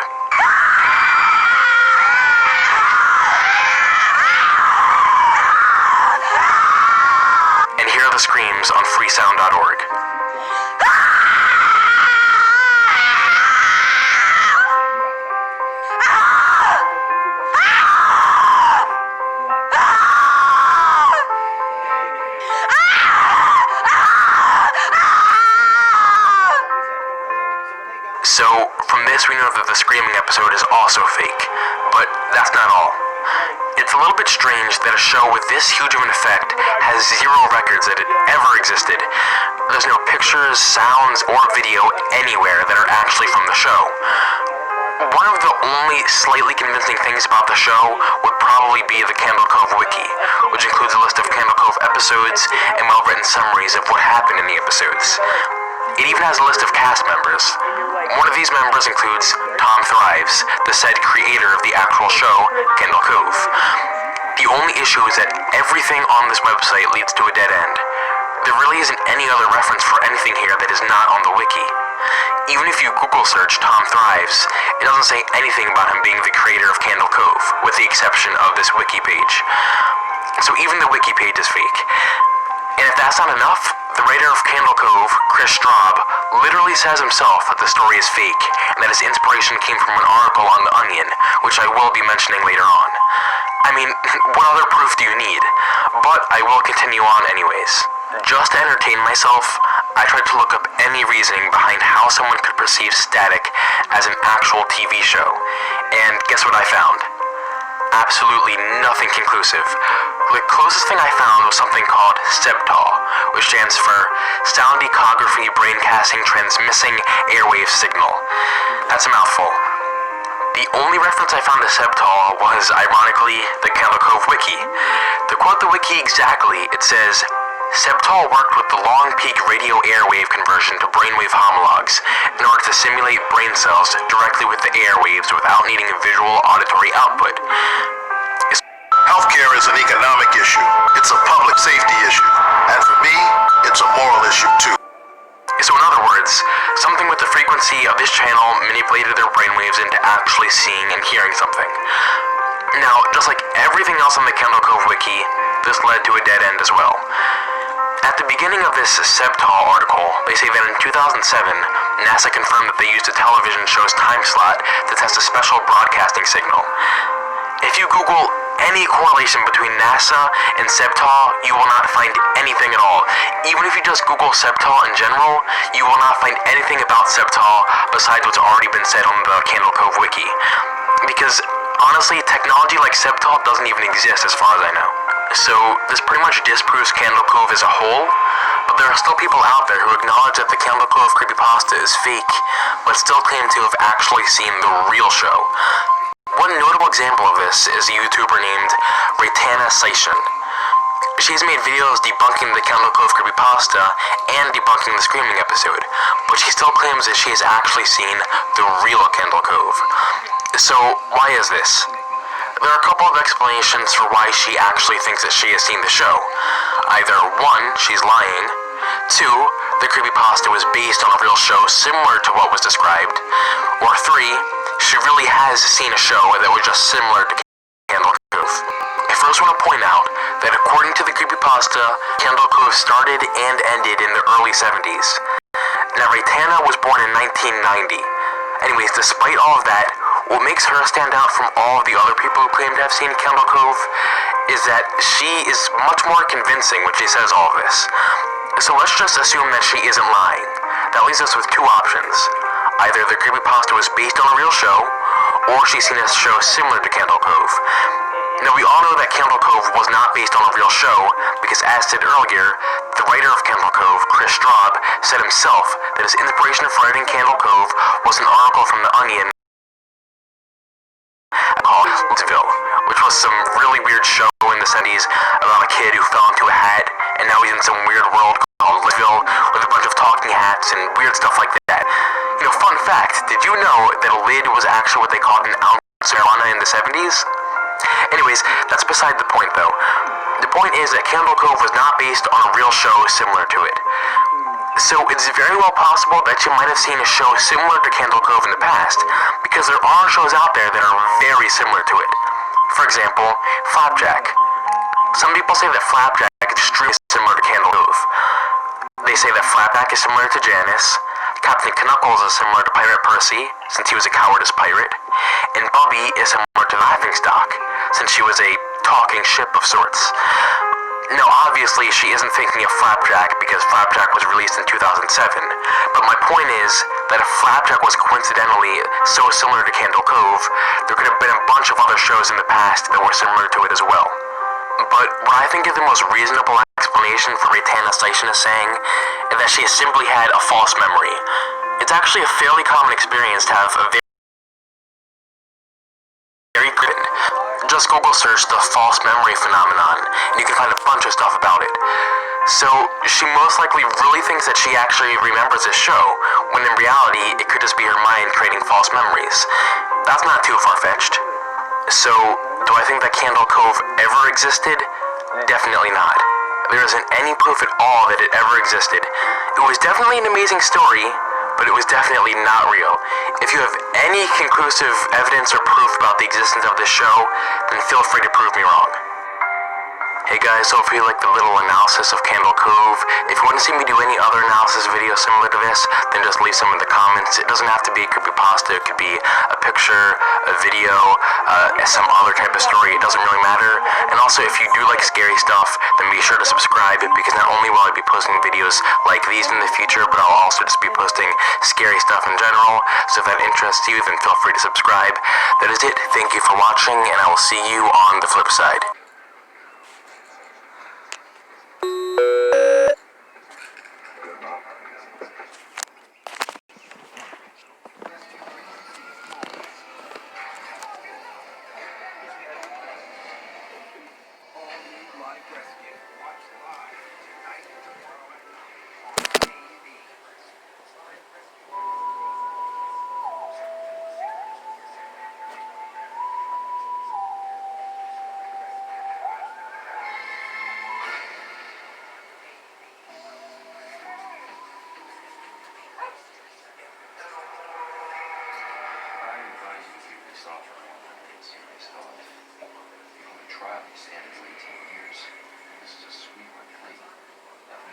And here are the screams on freesound.org. So, from this we know that the screaming episode is also fake, but that's not all. It's a little bit strange that a show with this huge of an effect has zero records that it ever existed. There's no pictures, sounds, or video anywhere that are actually from the show. One of the only slightly convincing things about the show would probably be the Candle Cove Wiki, which includes a list of Candle Cove episodes and well-written summaries of what happened in the episodes. It even has a list of cast members. One of these members includes Tom Thrives, the said creator of the actual show, Candle Cove. The only issue is that everything on this website leads to a dead end. There really isn't any other reference for anything here that is not on the wiki. Even if you Google search Tom Thrives, it doesn't say anything about him being the creator of Candle Cove, with the exception of this wiki page. So even the wiki page is fake. And if that's not enough, the writer of Candle Cove, Chris Straub, literally says himself that the story is fake, and that his inspiration came from an article on The Onion, which I will be mentioning later on. I mean, what other proof do you need? But I will continue on anyways. Just to entertain myself, I tried to look up any reasoning behind how someone could perceive static as an actual TV show, and guess what I found? Absolutely nothing conclusive. The closest thing I found was something called SEBTAL, which stands for Sound Ecography Braincasting Transmissing Airwave Signal. That's a mouthful. The only reference I found to SEBTAL was, ironically, the Candle Cove Wiki. To quote the wiki exactly, it says, SEBTAL worked with the long peak radio airwave conversion to brainwave homologs in order to simulate brain cells directly with the airwaves without needing a visual auditory output. Healthcare is an economic issue. It's a public safety issue. And for me, it's a moral issue too. So in other words, something with the frequency of this channel manipulated their brainwaves into actually seeing and hearing something. Now, just like everything else on the Candle Cove Wiki, this led to a dead end as well. At the beginning of this SEBTAL article, they say that in 2007, NASA confirmed that they used a television show's time slot to test a special broadcasting signal. If you Google any correlation between NASA and Sebtol, you will not find anything at all. Even if you just Google Sebtol in general, you will not find anything about Sebtol besides what's already been said on the Candle Cove wiki. Because honestly, technology like Sebtol doesn't even exist as far as I know. So this pretty much disproves Candle Cove as a whole, but there are still people out there who acknowledge that the Candle Cove creepypasta is fake, but still claim to have actually seen the real show. One notable example of this is a YouTuber named Raytana Sation. She's made videos debunking the Candle Cove creepypasta and debunking the Screaming episode, but she still claims that she has actually seen the real Candle Cove. So why is this? There are a couple of explanations for why she actually thinks that she has seen the show. Either 1, she's lying, 2, the creepypasta was based on a real show similar to what was described, or 3, she really has seen a show that was just similar to Candle Cove. I first want to point out that according to the creepypasta, Candle Cove started and ended in the early 70s. Now, Raytana was born in 1990. Anyways, despite all of that, what makes her stand out from all of the other people who claim to have seen Candle Cove is that she is much more convincing when she says all of this. So let's just assume that she isn't lying. That leaves us with 2 options. Either the creepypasta was based on a real show, or she's seen a show similar to Candle Cove. Now, we all know that Candle Cove was not based on a real show, because as said earlier, the writer of Candle Cove, Chris Straub, said himself that his inspiration for writing Candle Cove was an article from The Onion called Lidsville, which was some really weird show in the 70s about a kid who fell into a hat, and now he's in some weird world called Lidsville with a bunch of talking hats and weird stuff like that. You know, fun fact, did you know that a lid was actually what they called an ounce of marijuana in the 70s? Anyways, that's beside the point though. The point is that Candle Cove was not based on a real show similar to it. So it's very well possible that you might have seen a show similar to Candle Cove in the past, because there are shows out there that are very similar to it. For example, Flapjack. Some people say that Flapjack is extremely similar to Candle Cove. They say that Flapjack is similar to Janice, Captain Knuckles is similar to Pirate Percy, since he was a cowardice pirate, and Bubby is similar to Laughingstock, since she was a talking ship of sorts. Now, obviously, she isn't thinking of Flapjack because Flapjack was released in 2007, but my point is that if Flapjack was coincidentally so similar to Candle Cove, there could have been a bunch of other shows in the past that were similar to it as well. But what I think is the most reasonable explanation for Raytana Station is saying is that she has simply had a false memory. It's actually a fairly common experience to have a very good. Just Google search the false memory phenomenon, and you can find a bunch of stuff about it. So, she most likely really thinks that she actually remembers this show, when in reality, it could just be her mind creating false memories. That's not too far-fetched. So, do I think that Candle Cove ever existed? Definitely not. There isn't any proof at all that it ever existed. It was definitely an amazing story, but it was definitely not real. If you have any conclusive evidence or proof about the existence of this show, then feel free to prove me wrong. Hey guys, hopefully you liked the little analysis of Candle Cove. If you want to see me do any other analysis videos similar to this, then just leave some in the comments. It doesn't have to be creepypasta, it could be a picture, a video, some other type of story, it doesn't really matter. And also, if you do like scary stuff, then be sure to subscribe, because not only will I be posting videos like these in the future, but I'll also just be posting scary stuff in general. So if that interests you, then feel free to subscribe. That is it, thank you for watching, and I will see you on the flip side. Trial extended to 18 years. This is a sweeper plea.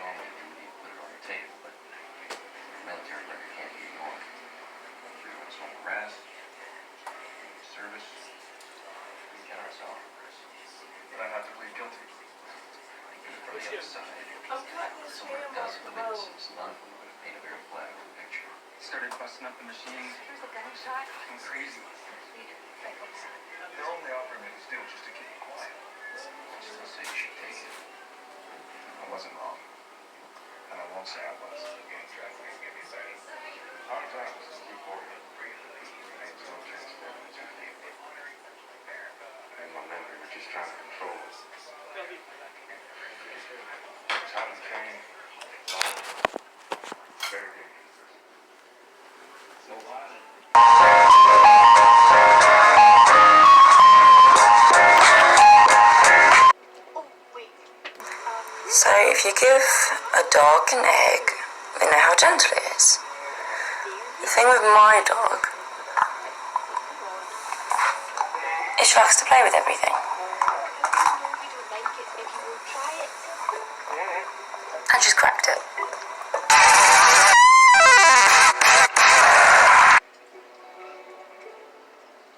Normally you would put it on the table, but the military record can't be ignored. 3 months home arrest, service, we generous offers. other side. So what it does for the witnesses, none of them would have paid a very flattering picture. Started busting up the machine. There's a gunshot. Going crazy. They're only offering me this deal just to keep me quiet. Just to say you should take it. I wasn't wrong. And I won't say I was. Hard times just keep working. Makes no chance for me. And my memory was just trying to control it. Time came. Very dangerous. So violent. So if you give a dog an egg, you know how gentle it is. The thing with my dog is she likes to play with everything. And she's cracked it.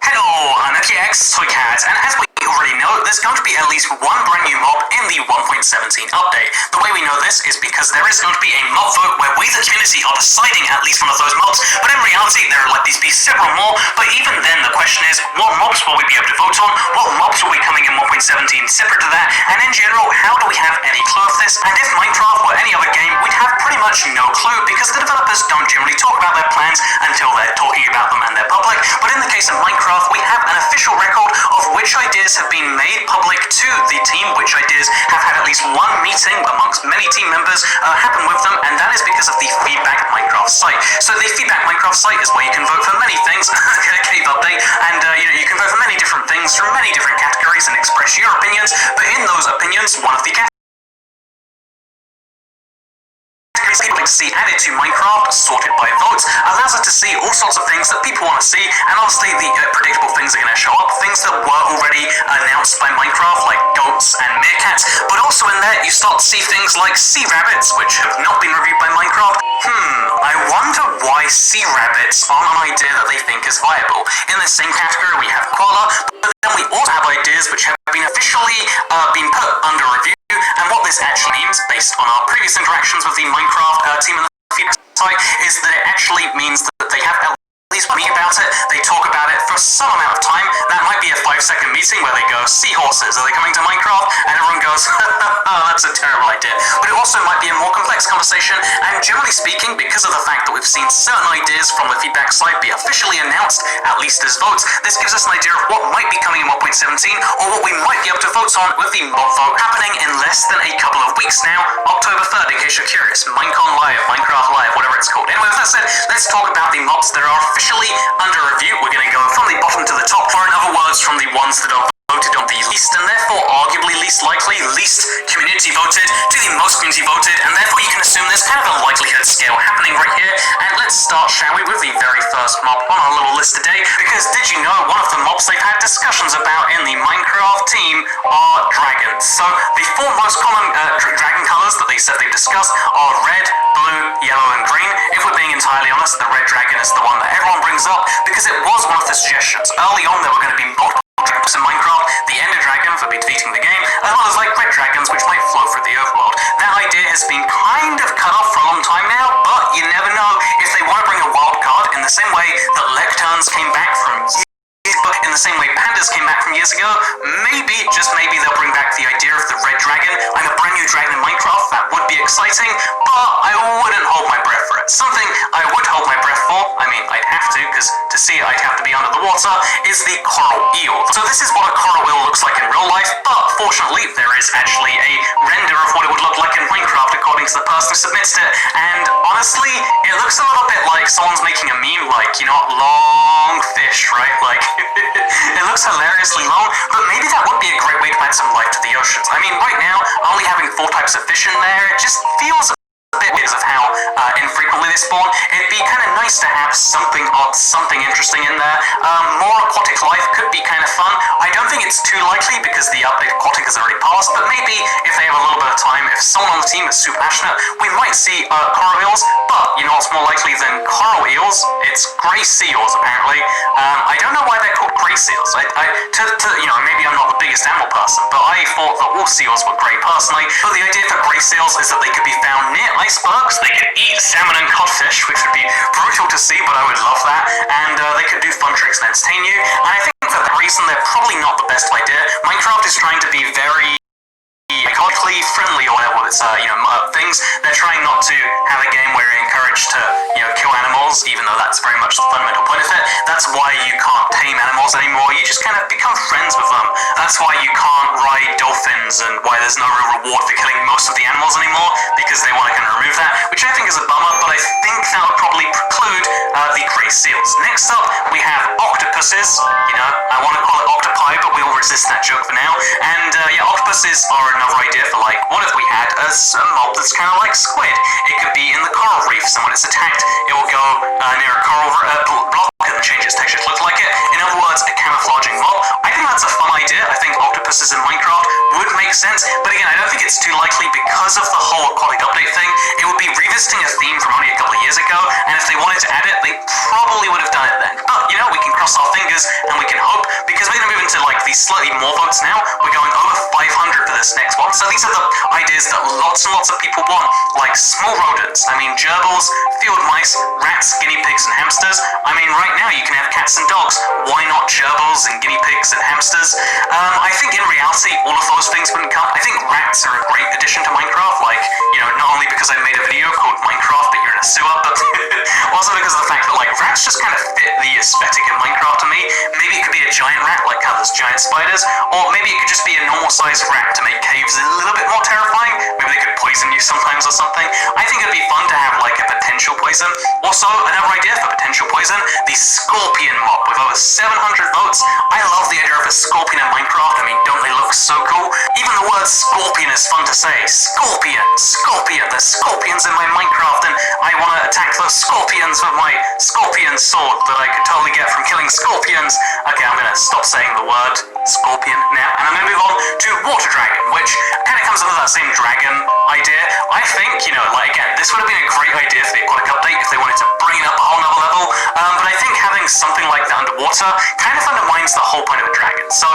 Hello, I'm FTX Toycat, and as we already know, there's going to be at least one brand new mob in the 1.17 update. The way we know this is because there is going to be a mob vote where we, the community, are deciding at least one of those mobs, but in reality there are likely to be several more. But even then, the question is, what mobs will we be able to vote on? What mobs will be coming in 1.17 separate to that? And in general, how do we have any clue of this? And if Minecraft were any other game, we'd have pretty much no clue, because the developers don't generally talk about their plans until they're talking about them and they're public. But in the case of Minecraft, we have an official record of which ideas have been made public to the team, which ideas have had at least one meeting amongst many team members happen with them, and that is because of the Feedback Minecraft site. So the Feedback Minecraft site is where you can vote for many things, cave update, and you can vote for many different things from many different categories and express your opinions, but in those opinions, one of the categories people like to see added to Minecraft, sorted by votes, allows us to see all sorts of things that people want to see, and honestly the predictable things are going to show up, things that were already announced by Minecraft, like goats and meerkats, but also in there you start to see things like sea rabbits, which have not been reviewed by Minecraft. I wonder why sea rabbits aren't an idea that they think is viable. In the same category we have koala, but then we also have ideas which have been officially been put under review. And what this actually means, based on our previous interactions with the Minecraft team and the feedback site, is that it actually means that they have at least meet about it, they talk about it for some amount of time. That might be a 5-second meeting where they go, seahorses, are they coming to Minecraft? And everyone goes, oh, that's a terrible idea. But it also might be a more complex conversation, and generally speaking, because of the fact that we've seen certain ideas from the feedback site be officially announced, at least as votes, this gives us an idea of what might be coming in 1.17, or what we might be able to vote on with the mob vote happening in less than a couple of weeks now, October 3rd, in case you're curious. Minecon Live, Minecraft Live, whatever it's called. Anyway, with that said, let's talk about the mobs that are officially under review. We're going to go from the bottom to the top, or in other words, from the ones that are voted on the least, and therefore arguably least likely, least community voted, to the most community voted, and therefore you can assume there's kind of a likelihood scale happening right here. And let's start, shall we, with the very first mob on our little list today, because did you know one of the mobs they've had discussions about in the Minecraft team are dragons. So the 4 most common dragon colors that they said they've discussed are red, blue, yellow, and green. If we're being entirely honest, the red dragon is the one that everyone brings up, because it was one of the suggestions. Early on there were going to be multiple dragons in Minecraft, the ender dragon for defeating the game, as well as like red dragons which might flow through the overworld. That idea has been kind of cut off for a long time now, but you never know if they want to bring a wild card in the same way that lecterns came back from but in the same way pandas came back from years ago. Maybe, just maybe, they'll bring back the idea of the red dragon. I'm a brand new dragon in Minecraft, that would be exciting, but I wouldn't hold my breath for it. Something I would hold my breath for, I mean, I'd have to, because to see it I'd have to be under the water, is the coral eel. So this is what a coral eel looks like in real life, but fortunately there is actually a render of what it would look like in Minecraft according to the person who submits it, and honestly, it looks a little bit like someone's making a meme, like, you know, long fish, right? Like, it looks hilariously long, but maybe that would be a great way to add some life to the oceans. I mean, right now, only having 4 types of fish in there, it just feels a bit weird of how infrequently they spawn. It'd be kind of nice to have something odd, something interesting in there. More aquatic life could be kind of fun. I don't think think it's too likely because the update aquatic has already passed, but maybe if they have a little bit of time, if someone on the team is super passionate, we might see coral eels. But you know what's more likely than coral eels? It's grey seals, apparently. I don't know why they're called grey seals. Maybe I'm not the biggest animal person, but I thought that all seals were grey personally. But the idea for grey seals is that they could be found near icebergs. They could eat salmon and codfish, which would be brutal to see, but I would love that. And they could do fun tricks and entertain you. And I think for that reason, they're probably not the best idea. Minecraft is trying to be very ecologically friendly or whatever it's things. They're trying not to have a game where you're encouraged to kill animals, even though that's very much the fundamental point of it. That's why you can't tame animals anymore. You just kind of become friends with them. That's why you can't ride dolphins and why there's no real reward for killing most of the animals anymore, because they want to kind of remove that, which I think is a bummer, but I think that would probably preclude the grey seals. Next up, we have octopuses. I want to call it octopi, but we will resist that joke for now. And octopuses are another idea for, like, what if we had a mob that's kind of like squid? It could be in the coral reefs, and when it's attacked, it will go near a coral block and change its texture to look like it. In other words, a camouflaging mob. I think that's a fun idea. I think octopuses in Minecraft would make sense, but again, I don't think it's too likely because of the whole aquatic update thing. It would be revisiting a theme from only a couple of years ago, and if they wanted to add it, they probably would have done it then. But, we can cross our fingers and we can hope, because we're going to move into, like, these slightly more votes now. We're going over 500 for this next one, so these are the ideas that lots and lots of people want, like small rodents. I mean, gerbils, field mice, rats, guinea pigs, and hamsters. I mean, right now you can have cats and dogs. Why not gerbils and guinea pigs and hamsters? I think in reality, all of those things wouldn't come. I think rats are a great addition to Minecraft, like, not only because I made a video called Minecraft, but you're in a sewer, but also because of the fact that, like, rats just kind of fit the aesthetic in Minecraft to me. Maybe it could be a giant rat, like how there's giant spiders, or maybe it could just be a normal sized rat to make caves a little bit more terrifying. Maybe they could poison you sometimes or something. I think it'd be fun to have, like, a potential poison. Also, another idea for potential poison, the scorpion mob with over 700 votes. I love the idea of a scorpion in Minecraft. I mean, don't they look so cool? Even the word scorpion is fun to say. Scorpion, there's scorpions in my Minecraft, and I want to attack those scorpions with my scorpion sword that I could totally get from killing scorpions. Okay, I'm gonna stop saying the word scorpion now, and I'm gonna move on to water dragon, which kind of comes under that same dragon idea. I think, again, this would have been a great idea for the aquatic update if they wanted to bring it up a whole nother level, but I think having something like that underwater kind of undermines the whole point of a dragon. So,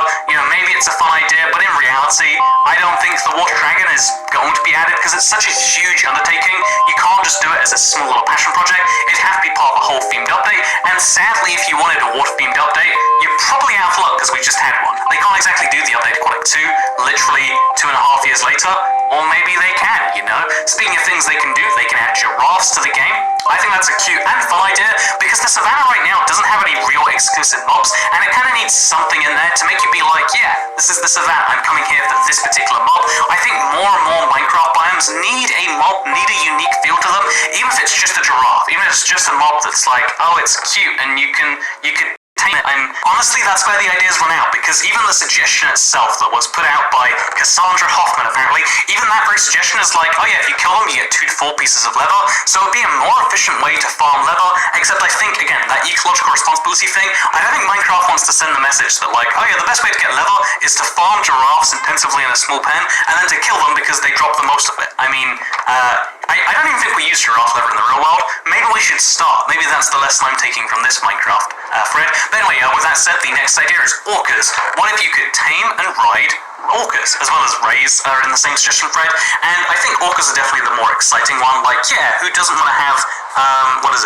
maybe it's a fun idea, but in reality, I don't think the water dragon is going to be added because it's such a huge undertaking. You can't just do it as a small little passion project. It'd have to be part of a whole themed update, and sadly, if you wanted a water themed update, you're probably out of luck because we just had one. They can't exactly do the update Aquatic 2 literally 2.5 years later, or maybe they can, Speaking of things they can do, they can add giraffes to the game. I think that's a cute and fun idea, because the savannah right now doesn't have any real exclusive mobs, and it kind of needs something in there to make you be like, yeah, this is the savannah, I'm coming here for this particular mob. I think more and more Minecraft biomes need a mob, need a unique feel to them, even if it's just a giraffe, even if it's just a mob that's like, oh, it's cute, and you could tame it. And honestly, that's where the ideas run out, because even the suggestion itself that was put out by Cassandra Hoffman, apparently, even that very suggestion is like, oh yeah, if you kill them, you get 2 to 4 pieces of leather, so it would be a more efficient way to farm leather, except I think, again, that ecological responsibility thing, I don't think Minecraft wants to send the message that, like, oh yeah, the best way to get leather is to farm giraffes intensively in a small pen, and then to kill them because they drop the most of it. I mean, I don't even think we use giraffe leather in the real world. Maybe we should start. Maybe that's the lesson I'm taking from this Minecraft thread. But anyway, with that said, the next idea is orcas. What if you could tame and ride orcas, as well as rays are in the same suggestion thread? And I think orcas are definitely the more exciting one. Like, yeah, who doesn't want to have,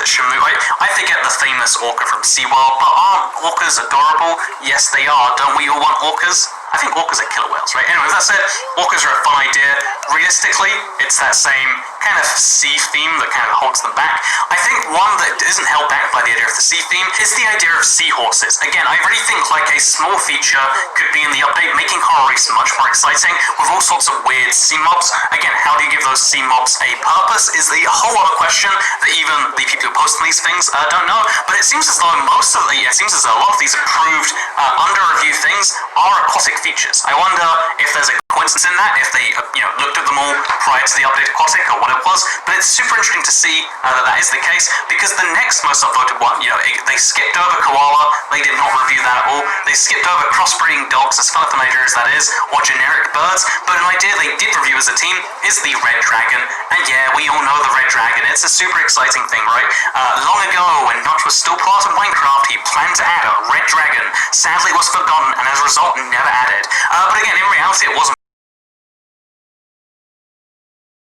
Shamu? I forget the famous orca from SeaWorld, but aren't orcas adorable? Yes, they are. Don't we all want orcas? I think orcas are killer whales, right? Anyway, with that said, orcas are a fun idea. Realistically, it's that same kind of sea theme that kind of holds them back. I think one that isn't held back by the idea of the sea theme is the idea of seahorses. Again, I really think like a small feature could be in the update, making coral reefs much more exciting with all sorts of weird sea mobs. Again, how do you give those sea mobs a purpose is the whole other question that even the people who post these things don't know. But it seems as though a lot of these approved under review things are aquatic features. I wonder if there's a coincidence in that if they, looked at them all prior to the update aquatic or what it was, but it's super interesting to see that is the case, because the next most upvoted one, they skipped over koala, they did not review that at all, they skipped over crossbreeding dogs, as fun of a major as that is, or generic birds, but an idea they did review as a team is the red dragon, and yeah, we all know the red dragon, it's a super exciting thing, right? Long ago, when Notch was still part of Minecraft, he planned to add a red dragon. Sadly, it was forgotten, and as a result, never added. But again, in reality, it wasn't.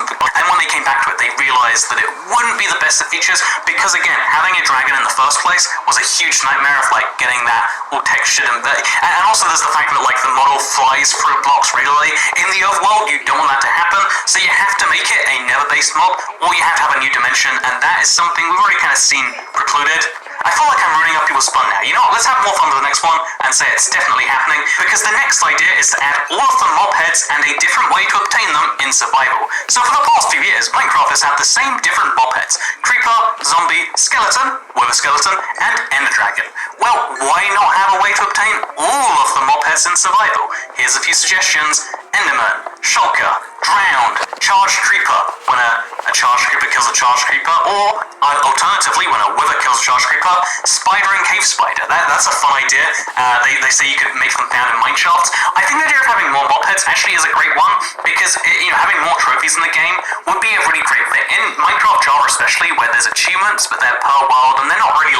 And when they came back to it, they realized that it wouldn't be the best of features, because again, having a dragon in the first place was a huge nightmare of getting that all textured and also there's the fact that the model flies through blocks regularly. In the overworld, you don't want that to happen, so you have to make it a never-based mob, or you have to have a new dimension, and that is something we've already kind of seen precluded. I feel like I'm ruining up people's fun now. Let's have more fun with the next one and say it's definitely happening, because the next idea is to add all of the mob heads and a different way to obtain them in survival. So for the past few years, Minecraft has had the same different mob heads: creeper, zombie, skeleton, wither skeleton, and ender dragon. Well, why not have a way to obtain all of the mob heads in survival? Here's a few suggestions: enderman, shulker, drowned, charged creeper, when a charged creeper kills a charged creeper, or alternatively, when a wither kills a charged creeper, spider and cave spider. That's a fun idea. They say you could make them found in mine shafts. I think the idea of having more mob heads actually is a great one, because having more trophies in the game would be a really great thing. In Minecraft Java especially, where there's achievements, but they're per world, and they're not really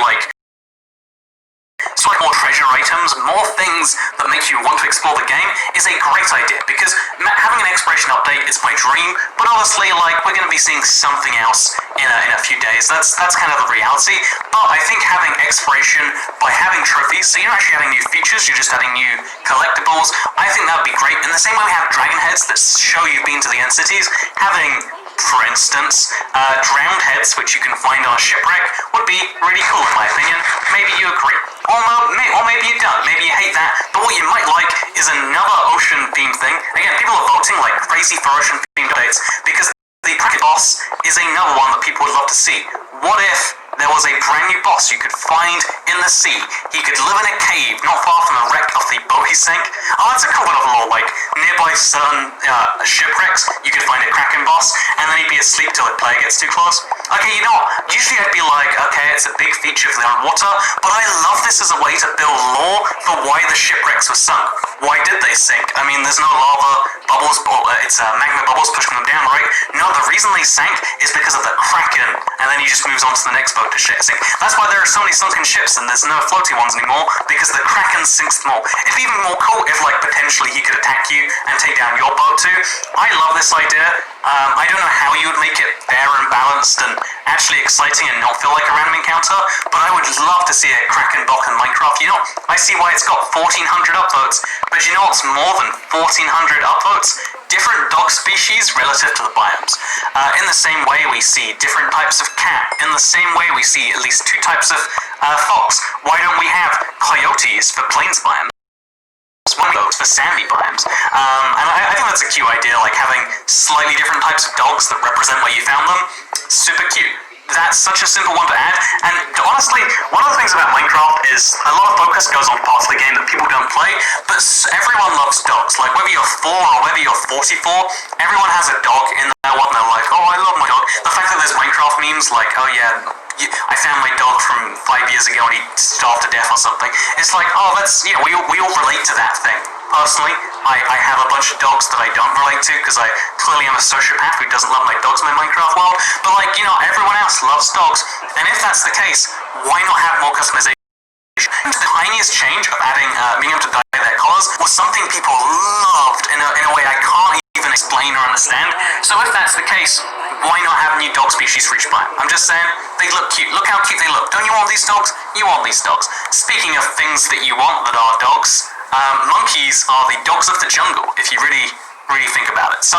so more treasure items, more things that make you want to explore the game is a great idea, because having an exploration update is my dream, but obviously, we're going to be seeing something else in a few days. That's kind of the reality, but I think having exploration by having trophies, so you're not actually adding new features, you're just adding new collectibles, I think that would be great. In the same way we have dragon heads that show you've been to the end cities, having, for instance, drowned heads, which you can find on a shipwreck, would be really cool in my opinion. Maybe you agree. Or maybe you don't. Maybe you hate that. But what you might like is another ocean-themed thing. Again, people are voting like crazy for ocean-themed updates, because the Kraken boss is another one that people would love to see. What if there was a brand new boss you could find in the sea? He could live in a cave not far from the wreck of the boat he sank. Oh, that's a cool bit of lore, nearby certain shipwrecks, you could find a Kraken boss, and then he'd be asleep till the player gets too close. Okay, usually I'd be like, okay, it's a big feature of the underwater, but I love this as a way to build lore for why the shipwrecks were sunk. Why did they sink? I mean, there's no lava bubbles, it's magma bubbles pushing them down, right? No, the reason they sank is because of the Kraken, and then he just moves on to the next boat to sink. That's why there are so many sunken ships and there's no floating ones anymore, because the Kraken sinks them all. It'd be even more cool if, potentially he could attack you and take down your boat too. I love this idea. I don't know how you would make it fair and balanced and actually exciting and not feel like a random encounter, but I would love to see a Kraken block in Minecraft. I see why it's got 1,400 upvotes, but what's more than 1,400 upvotes? Different dog species relative to the biomes. In the same way we see different types of cat, in the same way we see at least 2 types of fox. Why don't we have coyotes for plains biomes? One of those for sandy biomes. And I think that's a cute idea, having slightly different types of dogs that represent where you found them. Super cute. That's such a simple one to add, and honestly, one of the things about Minecraft is a lot of focus goes on parts of the game that people don't play, but everyone loves dogs. Whether you're 4 or whether you're 44, everyone has a dog in their one, they're like, oh, I love my dog. The fact that there's Minecraft memes oh yeah, I found my dog from 5 years ago and he starved to death or something. It's oh, that's, we all relate to that thing. Personally, I have a bunch of dogs that I don't relate to, because I clearly am a sociopath who doesn't love my dogs in my Minecraft world, but everyone else loves dogs, and if that's the case, why not have more customization? The tiniest change of adding, being able to dye their colors was something people loved in a way I can't even explain or understand, so if that's the case, why not have new dog species for each biome? I'm just saying, they look cute. Look how cute they look. Don't you want these dogs? You want these dogs. Speaking of things that you want that are dogs, monkeys are the dogs of the jungle, if you really think about it. So